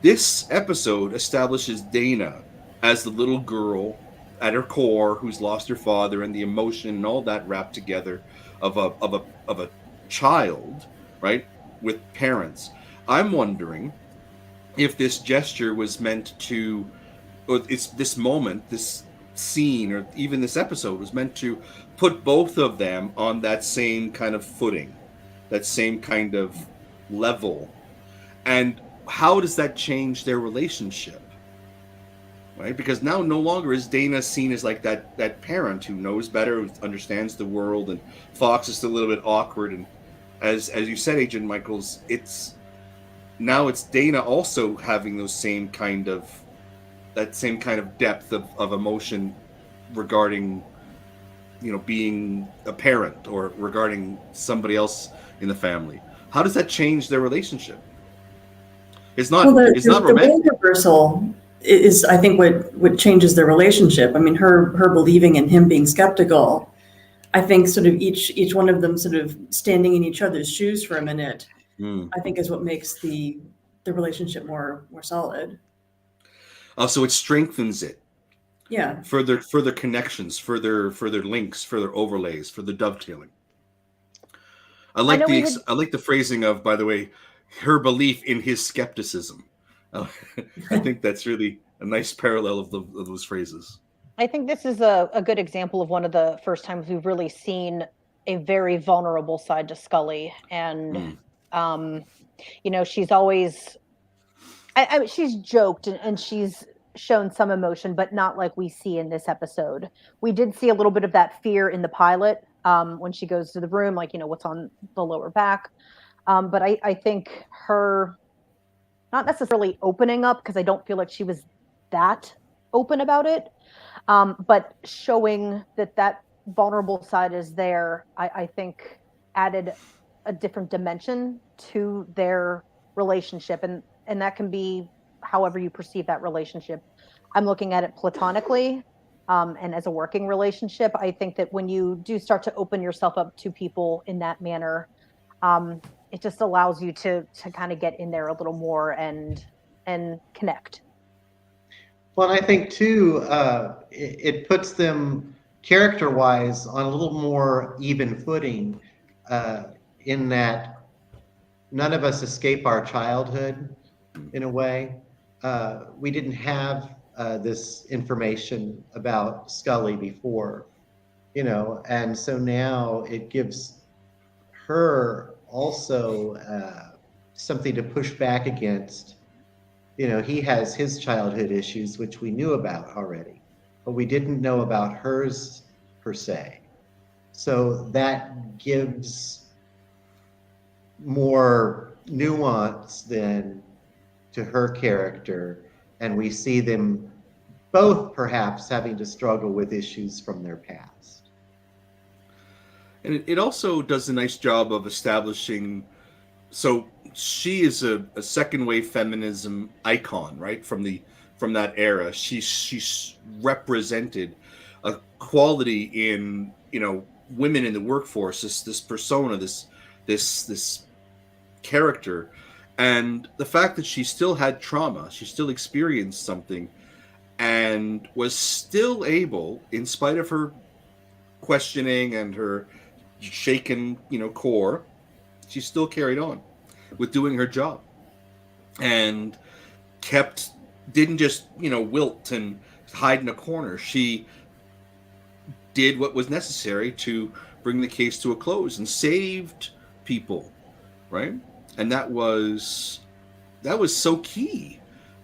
This episode establishes Dana as the little girl at her core who's lost her father, and the emotion and all that wrapped together of a child, right, with parents. I'm wondering if this gesture was meant to, or it's this moment, this scene, or even this episode was meant to put both of them on that same kind of footing, that same kind of level. And how does that change their relationship? Right? Because now no longer is Dana seen as like that parent who knows better, who understands the world, and Fox is still a little bit awkward. And as you said, Agent Michaels, it's Dana also having that same kind of depth of emotion regarding, you know, being a parent or regarding somebody else in the family. How does that change their relationship? It's not romantic. The role reversal is, I think, what changes their relationship. I mean, her believing and him being skeptical. I think sort of each one of them sort of standing in each other's shoes for a minute, I think is what makes the relationship more solid. So it strengthens it. Yeah. Further connections, further links, further overlays, further dovetailing. I like the phrasing of, by the way, her belief in his skepticism. I think that's really a nice parallel of those phrases. I think this is a good example of one of the first times we've really seen a very vulnerable side to Scully. And, you know, she's always, she's joked and she's shown some emotion, but not like we see in this episode. We did see a little bit of that fear in the pilot, when she goes to the room, like, you know, what's on the lower back. But I think her not necessarily opening up, because I don't feel like she was that open about it, but showing that vulnerable side is there, I think added a different dimension to their relationship. And that can be however you perceive that relationship. I'm looking at it platonically, and as a working relationship. I think that when you do start to open yourself up to people in that manner, it just allows you to kind of get in there a little more and connect. Well, and I think too, it puts them character-wise on a little more even footing, in that none of us escape our childhood in a way. We didn't have this information about Scully before, you know, and so now it gives her also something to push back against. You know, he has his childhood issues, which we knew about already, but we didn't know about hers per se. So that gives more nuance then to her character, and we see them both perhaps having to struggle with issues from their past. And it also does a nice job of establishing. So she is a second wave feminism icon, right? From that era. She's represented a quality in, women in the workforce, this persona, this character. And the fact that she still had trauma, she still experienced something, and was still able, in spite of her questioning and her shaken, core, she still carried on with doing her job, and didn't just, wilt and hide in a corner. She did what was necessary to bring the case to a close and saved people, right? And that was so key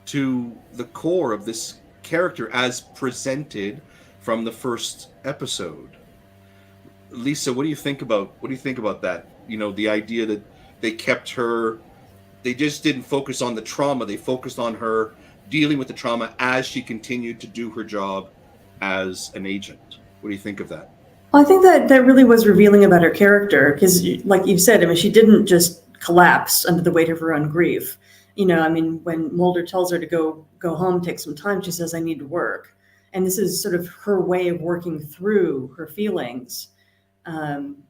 to the core of this character as presented from the first episode. Lisa, what do you think about that? The idea that they kept her, they just didn't focus on the trauma, they focused on her dealing with the trauma as she continued to do her job as an agent. What do you think of that? Well, I think that really was revealing about her character, because, like you said, I mean, she didn't just collapse under the weight of her own grief. When Mulder tells her to go home, take some time, she says, "I need to work." And this is sort of her way of working through her feelings,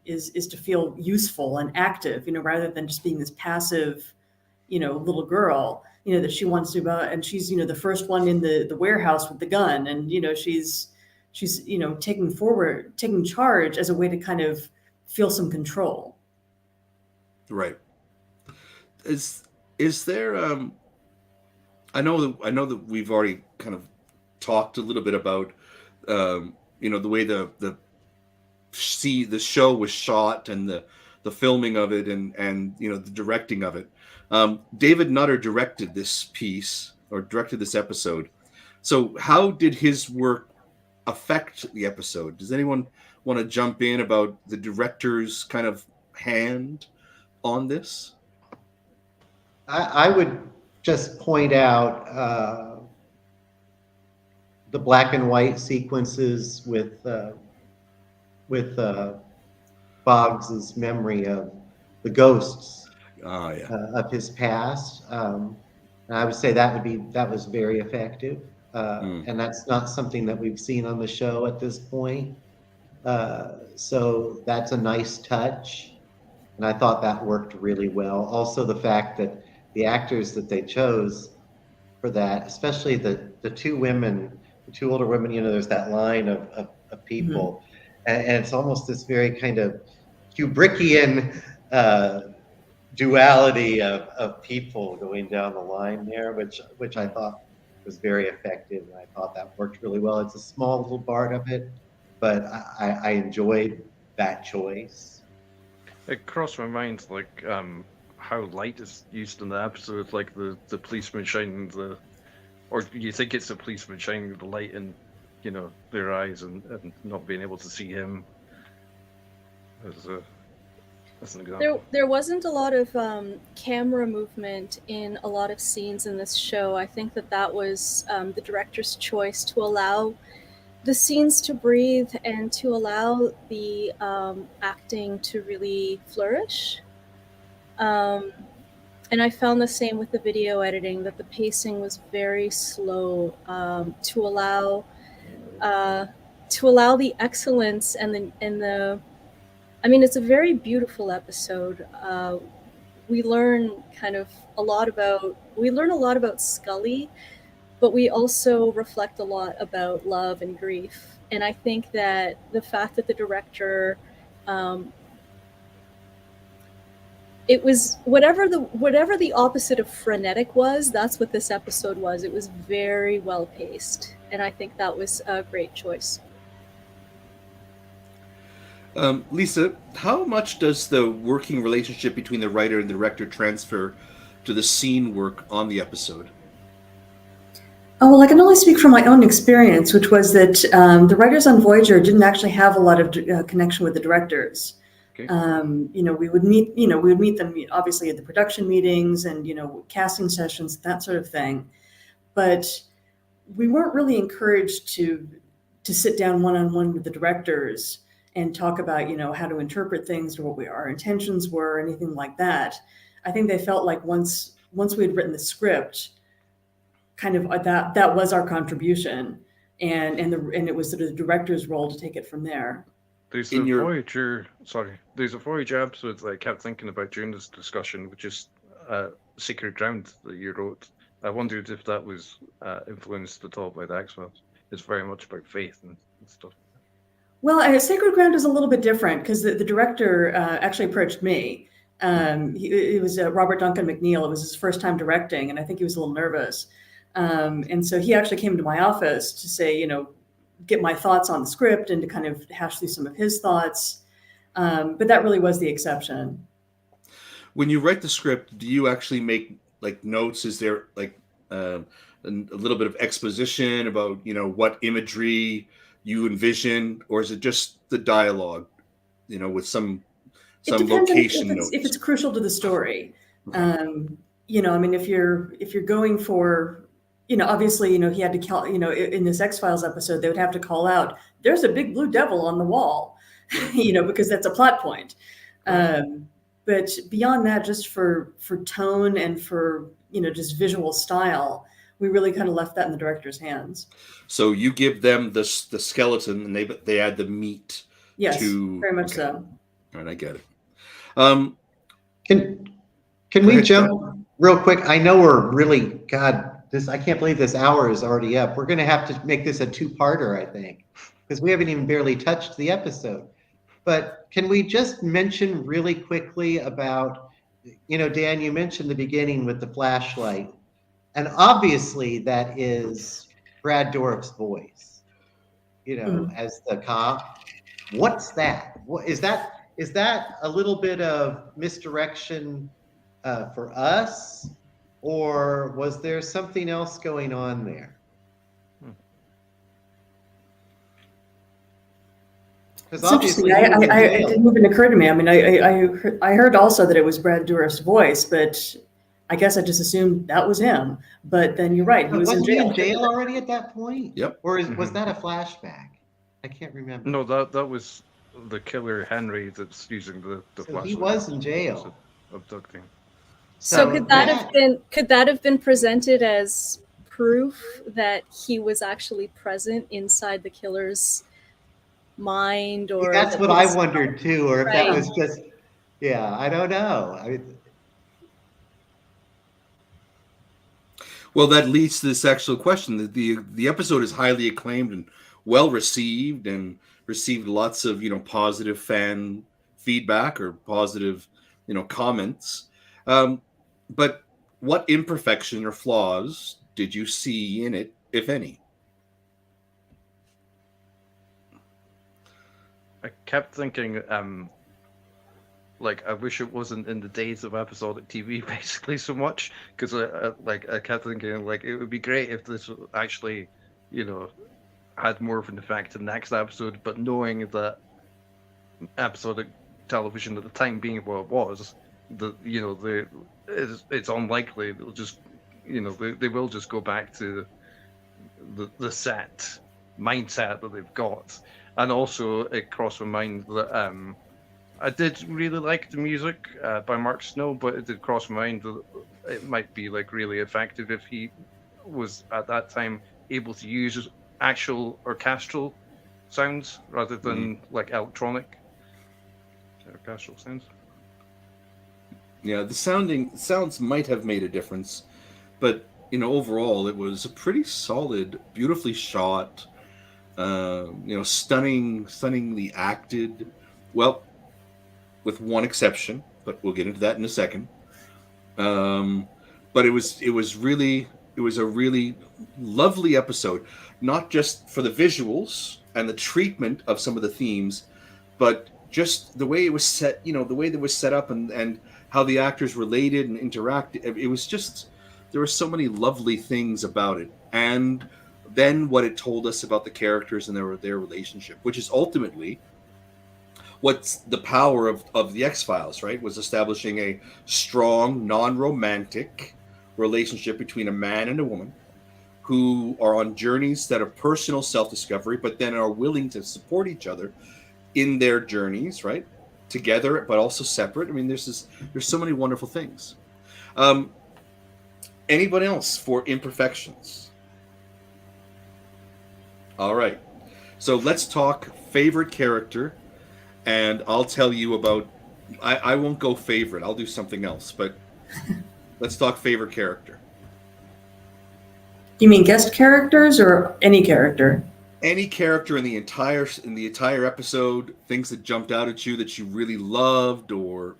is to feel useful and active, rather than just being this passive, little girl, that she wants to go out, and she's, the first one in the warehouse with the gun, and, she's taking charge as a way to kind of feel some control. Right. Is there I know that we've already kind of talked a little bit about the way the show was shot, and the filming of it, and the directing of it. David Nutter directed this piece, or directed this episode. So how did his work affect the episode? Does anyone want to jump in about the director's kind of hand on this? I would just point out the black and white sequences with Boggs's memory of the ghosts of his past. And I would say that was very effective. And that's not something that we've seen on the show at this point. So that's a nice touch. And I thought that worked really well. Also, the fact that the actors that they chose for that, especially the two women, the two older women, there's that line of people. And it's almost this very kind of Kubrickian duality of people going down the line there, which I thought was very effective, and I thought that worked really well. It's a small little part of it, but I enjoyed that choice. It crossed my mind, like, how light is used in the episode, like the policeman shining or you think it's the policeman shining the light in, their eyes, and not being able to see him. As an example. There wasn't a lot of camera movement in a lot of scenes in this show. I think that was the director's choice, to allow the scenes to breathe and to allow the acting to really flourish. And I found the same with the video editing, that the pacing was very slow, to allow the excellence and the. I mean, it's a very beautiful episode. We learn a lot about Scully, but we also reflect a lot about love and grief. And I think that the fact that the director, it was whatever the opposite of frenetic was, that's what this episode was. It was very well paced, and I think that was a great choice. Lisa, how much does the working relationship between the writer and the director transfer to the scene work on the episode? Oh, well, I can only speak from my own experience, which was that the writers on Voyager didn't actually have a lot of connection with the directors. Okay. We would meet them obviously at the production meetings and, casting sessions, that sort of thing. But we weren't really encouraged to sit down one-on-one with the directors and talk about, how to interpret things or what our intentions were, anything like that. I think they felt like once we had written the script, kind of that was our contribution, and it was sort of the director's role to take it from there. There's a Voyager episode that I kept thinking about during this discussion, which is Sacred Ground that you wrote. I wondered if that was influenced at all by the X-Files. It's very much about faith and stuff. Well, Sacred Ground is a little bit different because the director actually approached me. It was Robert Duncan McNeil. It was his first time directing, and I think he was a little nervous. And so he actually came to my office to say, get my thoughts on the script and to kind of hash through some of his thoughts. But that really was the exception. When you write the script, do you actually make like notes? Is there like a little bit of exposition about, what imagery you envision, or is it just the dialogue, with some location notes? If it's crucial to the story. If you're going for, obviously, he had to call, in this X-Files episode, they would have to call out, there's a big blue devil on the wall, because that's a plot point. But beyond that, just for tone and for, just visual style, we really kind of left that in the director's hands. So you give them the skeleton and they add the meat. Yes, very much so. All right, I get it. Can we jump real quick? I know we're really, I can't believe this hour is already up. We're going to have to make this a two-parter, I think, because we haven't even barely touched the episode. But can we just mention really quickly about, Dan, you mentioned the beginning with the flashlight, and obviously that is Brad Dourif's voice, as the cop. What's that? What is that? Is that a little bit of misdirection for us, or was there something else going on there? It's interesting. It didn't even occur to me. I mean, I heard also that it was Brad Dourif's voice, but I guess I just assumed that was him. But then you're right. He was in jail. In jail already at that point? Yep. Or was that a flashback? I can't remember. No, that was the killer Henry that's using the flashlight. He was in jail. Abducting. So could that have been presented as proof that he was actually present inside the killer's mind? Or that's what I wondered too, or if that was just, I don't know. Well, that leads to this actual question. The episode is highly acclaimed and well received, and received lots of positive fan feedback or positive comments. But what imperfection or flaws did you see in it, if any? I kept thinking, I wish it wasn't in the days of episodic TV, basically, so much, because I kept thinking, it would be great if this actually, had more of an effect in the next episode, but knowing that episodic television at the time being what it was, it's unlikely they'll just, they will just go back to the set mindset that they've got. And also, it crossed my mind that I did really like the music by Mark Snow, but it did cross my mind that it might be really effective if he was at that time able to use actual orchestral sounds rather than electronic orchestral sounds. Yeah, the sounds might have made a difference, but overall, it was a pretty solid, beautifully shot. Stunningly acted. Well, with one exception, but we'll get into that in a second. But it was a really lovely episode, not just for the visuals and the treatment of some of the themes, but just the way it was set. The way that it was set up and how the actors related and interacted. It was just, there were so many lovely things about it, and then what it told us about the characters and their relationship, which is ultimately what's the power of the X-Files, right? Was establishing a strong, non-romantic relationship between a man and a woman who are on journeys that are personal self-discovery, but then are willing to support each other in their journeys, right? Together, but also separate. I mean, there's so many wonderful things. Anybody else for imperfections? All right. So let's talk favorite character, and I'll tell you about. I won't go favorite. I'll do something else, but let's talk favorite character. You mean guest characters or any character? Any character in the entire episode, things that jumped out at you that you really loved, or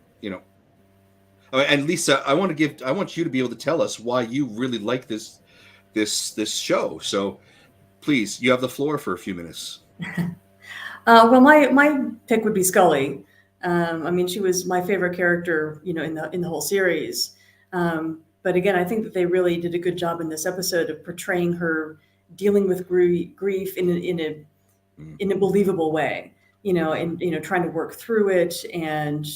and Lisa, I want you to be able to tell us why you really like this show. So please, you have the floor for a few minutes. Well, my pick would be Scully. I mean, she was my favorite character, in the whole series. But again, I think that they really did a good job in this episode of portraying her dealing with grief in a believable way, and trying to work through it, and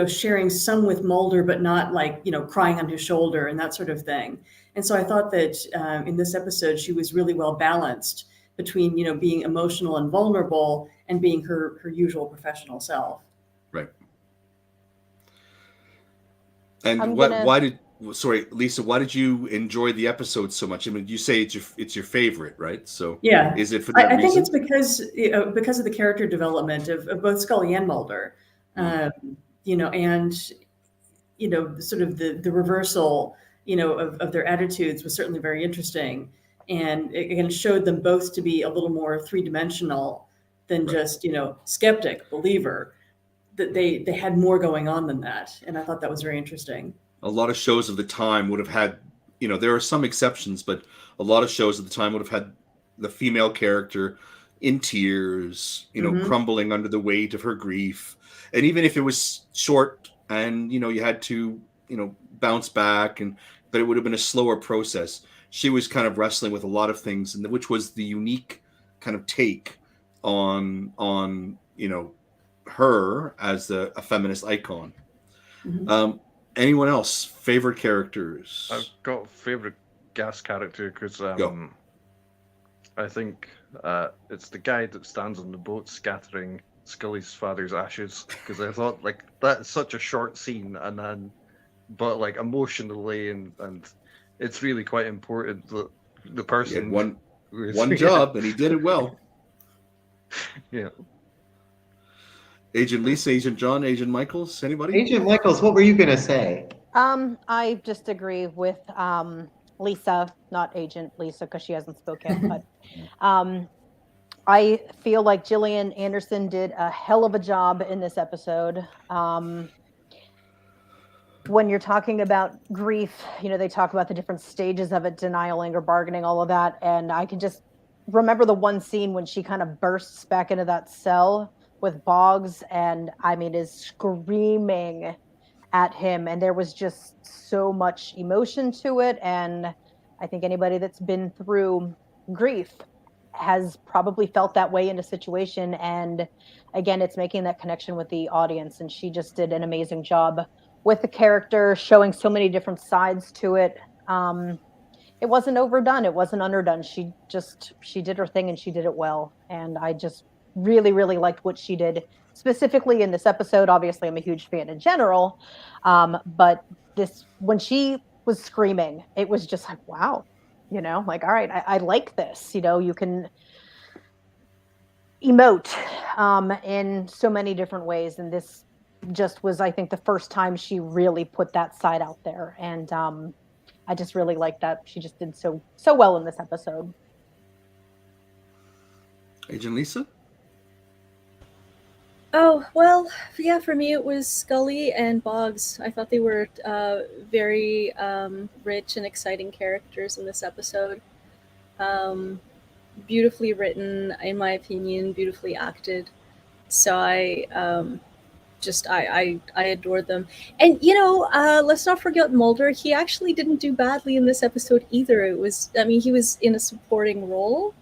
sharing some with Mulder, but not like crying on his shoulder and that sort of thing. And so I thought that in this episode she was really well balanced between being emotional and vulnerable and being her usual professional self. Right. And why did Lisa, why did you enjoy the episode so much? I mean, you say it's your favorite, right? So yeah, is it for that I reason? think it's because of the character development of both Scully and Mulder. And sort of the reversal of their attitudes was certainly very interesting, and it again showed them both to be a little more three-dimensional than just skeptic, believer. That they had more going on than that, and I thought that was very interesting. A lot of shows of the time would have had, there are some exceptions, but a lot of shows at the time would have had the female character in tears, crumbling under the weight of her grief. And even if it was short and, you had to, bounce back, but it would have been a slower process. She was kind of wrestling with a lot of things, and which was the unique kind of take on her as a feminist icon. Mm-hmm. Anyone else? Favorite characters? I've got a favorite gas character because I think it's the guy that stands on the boat scattering Scully's father's ashes, because I thought that's such a short scene, but emotionally and it's really quite important that the person one job and he did it well. Yeah. Agent Lisa, Agent John, Agent Michaels, anybody? Agent Michaels, what were you going to say? I just agree with Lisa, not Agent Lisa, because she hasn't spoken. But I feel like Gillian Anderson did a hell of a job in this episode. When you're talking about grief, they talk about the different stages of it, denial, anger, bargaining, all of that. And I can just remember the one scene when she kind of bursts back into that cell with Boggs and is screaming at him, and there was just so much emotion to it. And I think anybody that's been through grief has probably felt that way in a situation, and again, it's making that connection with the audience, and she just did an amazing job with the character, showing so many different sides to it. It wasn't overdone, it wasn't underdone. She did her thing, and she did it well, and I just really, really liked what she did specifically in this episode. Obviously, I'm a huge fan in general, but when she was screaming, it was just like, wow, all right, I like this. You can emote in so many different ways, and this just was, I think, the first time she really put that side out there, and I just really liked that. She just did so well in this episode. Agent Lisa? Oh, well, yeah, for me it was Scully and Boggs. I thought they were very rich and exciting characters in this episode. Beautifully written, in my opinion, beautifully acted. So I adored them. And, let's not forget Mulder. He actually didn't do badly in this episode either. He was in a supporting role.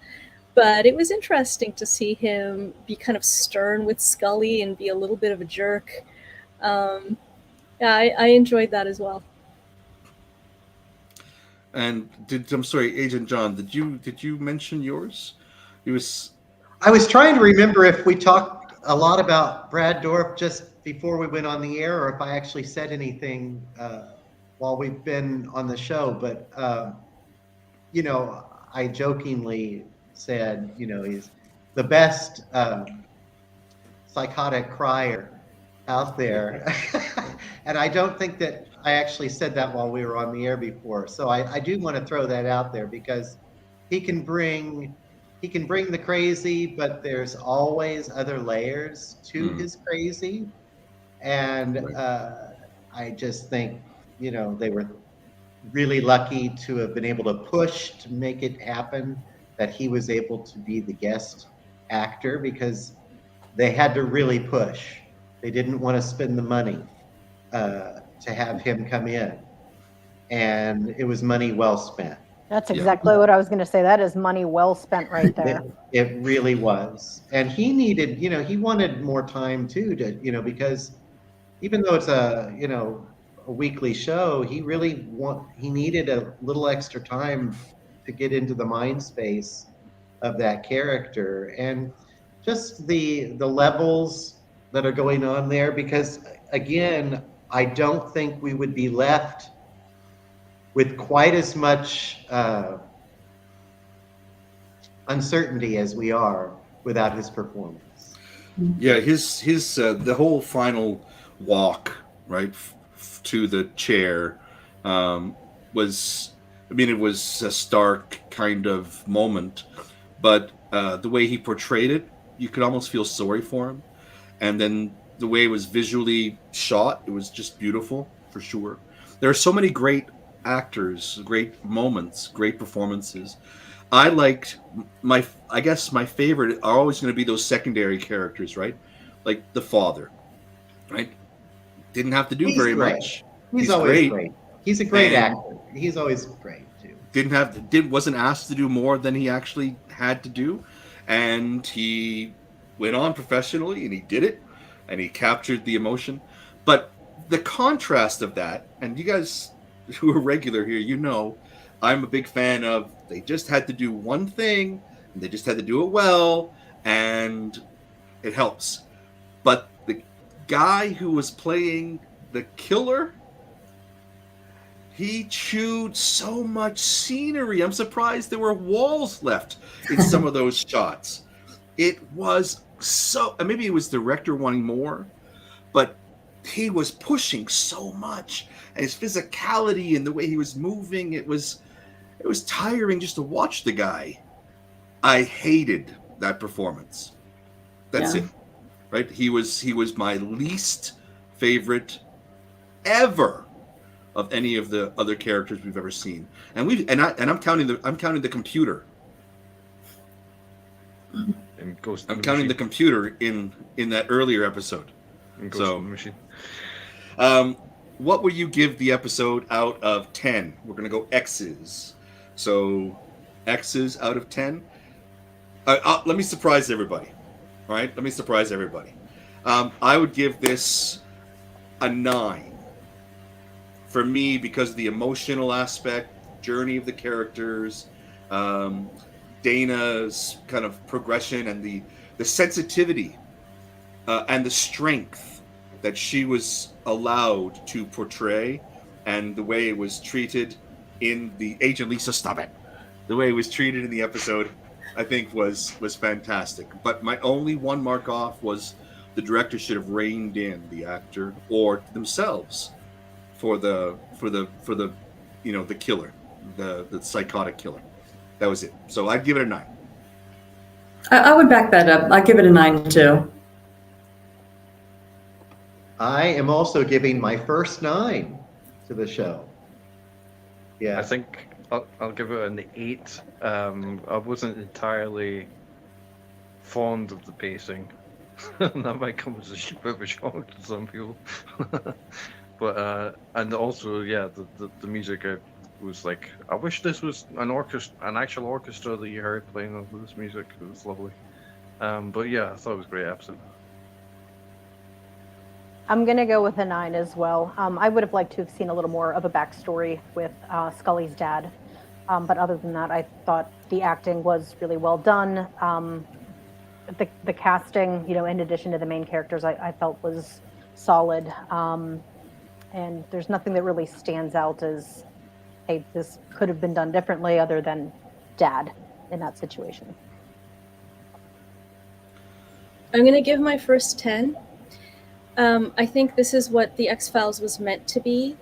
But it was interesting to see him be kind of stern with Scully and be a little bit of a jerk. I enjoyed that as well. And I'm sorry, Agent John, did you mention yours? It was I was trying to remember if we talked a lot about Brad Dourif just before we went on the air, or if I actually said anything while we've been on the show. But you know, I jokingly said, you know, he's the best psychotic crier out there. And I don't think that I actually said that while we were on the air before. So I do want to throw that out there, because he can bring the crazy, but there's always other layers to his crazy. And I just think, you know, they were really lucky to have been able to push to make it happen, that he was able to be the guest actor, because they had to really push. They didn't want to spend the money to have him come in. And it was money well spent. That's exactly what I was going to say. That is money well spent right there. It really was. And he needed, you know, he wanted more time too, to, you know, because even though it's a, you know, a weekly show, he needed a little extra time to get into the mind space of that character, and just the levels that are going on there, because again, I don't think we would be left with quite as much uncertainty as we are without his performance. Yeah, his the whole final walk, right, to the chair was, I mean, it was a stark kind of moment, but the way he portrayed it, you could almost feel sorry for him. And then the way it was visually shot, it was just beautiful, for sure. There are so many great actors, great moments, great performances. I liked I guess my favorite are always going to be those secondary characters, right? Like the father, right? Didn't have to do He's very great. much. He's always great. He's a great actor. He's always great too. Wasn't asked to do more than he actually had to do, and he went on professionally and he did it, and he captured the emotion. But the contrast of that, and you guys who are regular here, you know, I'm a big fan of, they just had to do one thing and they just had to do it well, and it helps. But the guy who was playing the killer, he chewed so much scenery. I'm surprised there were walls left in some of those shots. It was so, maybe it was the director wanting more, but he was pushing so much, and his physicality and the way he was moving, it was tiring just to watch the guy. I hated that performance. That's it, right? He was my least favorite ever of any of the other characters we've ever seen. And I'm counting the computer. I'm counting the computer in that earlier episode. So, machine. What would you give the episode out of 10? We're gonna go X's. So, X's out of 10. Let me surprise everybody. All right, let me surprise everybody. I would give this a 9. For me, because of the emotional aspect, journey of the characters, Dana's kind of progression, and the sensitivity and the strength that she was allowed to portray, and the way it was treated in the Agent Lisa, stop it. The way it was treated in the episode, I think was fantastic. But my only one mark off was the director should have reined in the actor or themselves for the you know, the killer, the psychotic killer. That was it. So I'd give it a 9. I would back that up. I'd give it a 9 too. I am also giving my first 9 to the show. Yeah, I think I'll give it an 8. I wasn't entirely fond of the pacing. That might come as a bit of a shock to some people. But and also, yeah, the music, I was like, I wish this was an actual orchestra that you heard playing over this music. It was lovely. But yeah, I thought it was a great episode. I'm going to go with a 9 as well. I would have liked to have seen a little more of a backstory with Scully's dad. But other than that, I thought the acting was really well done. the casting, in addition to the main characters, I felt was solid. And there's nothing that really stands out as, hey, this could have been done differently, other than Dad in that situation. I'm going to give my first 10. I think this is what the X-Files was meant to be.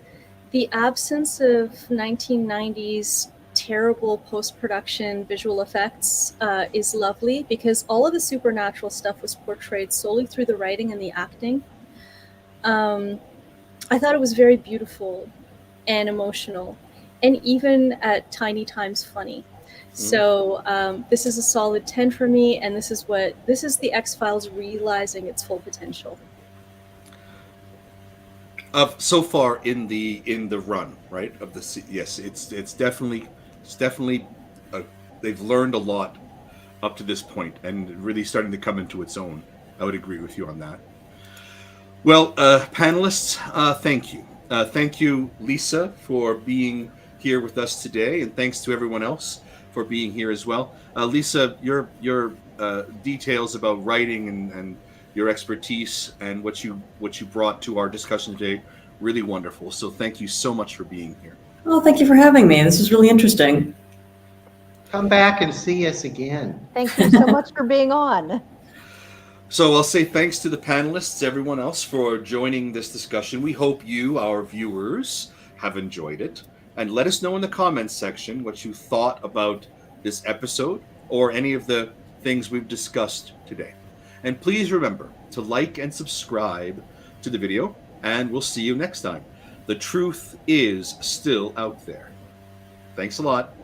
The absence of 1990s terrible post-production visual effects is lovely, because all of the supernatural stuff was portrayed solely through the writing and the acting. I thought it was very beautiful and emotional, and even at tiny times funny. So this is a solid 10 for me, and this is the X-Files realizing its full potential. So far in the run, right, of the yes, it's definitely they've learned a lot up to this point, and really starting to come into its own. I would agree with you on that. Well, panelists, thank you. Thank you, Lisa, for being here with us today, and thanks to everyone else for being here as well. Lisa, your details about writing and your expertise and what you brought to our discussion today, really wonderful. So thank you so much for being here. Oh, thank you for having me. This is really interesting. Come back and see us again. Thank you so much for being on. So I'll say thanks to the panelists, everyone else, for joining this discussion. We hope you, our viewers, have enjoyed it. And let us know in the comments section what you thought about this episode or any of the things we've discussed today. And please remember to like and subscribe to the video, and we'll see you next time. The truth is still out there. Thanks a lot.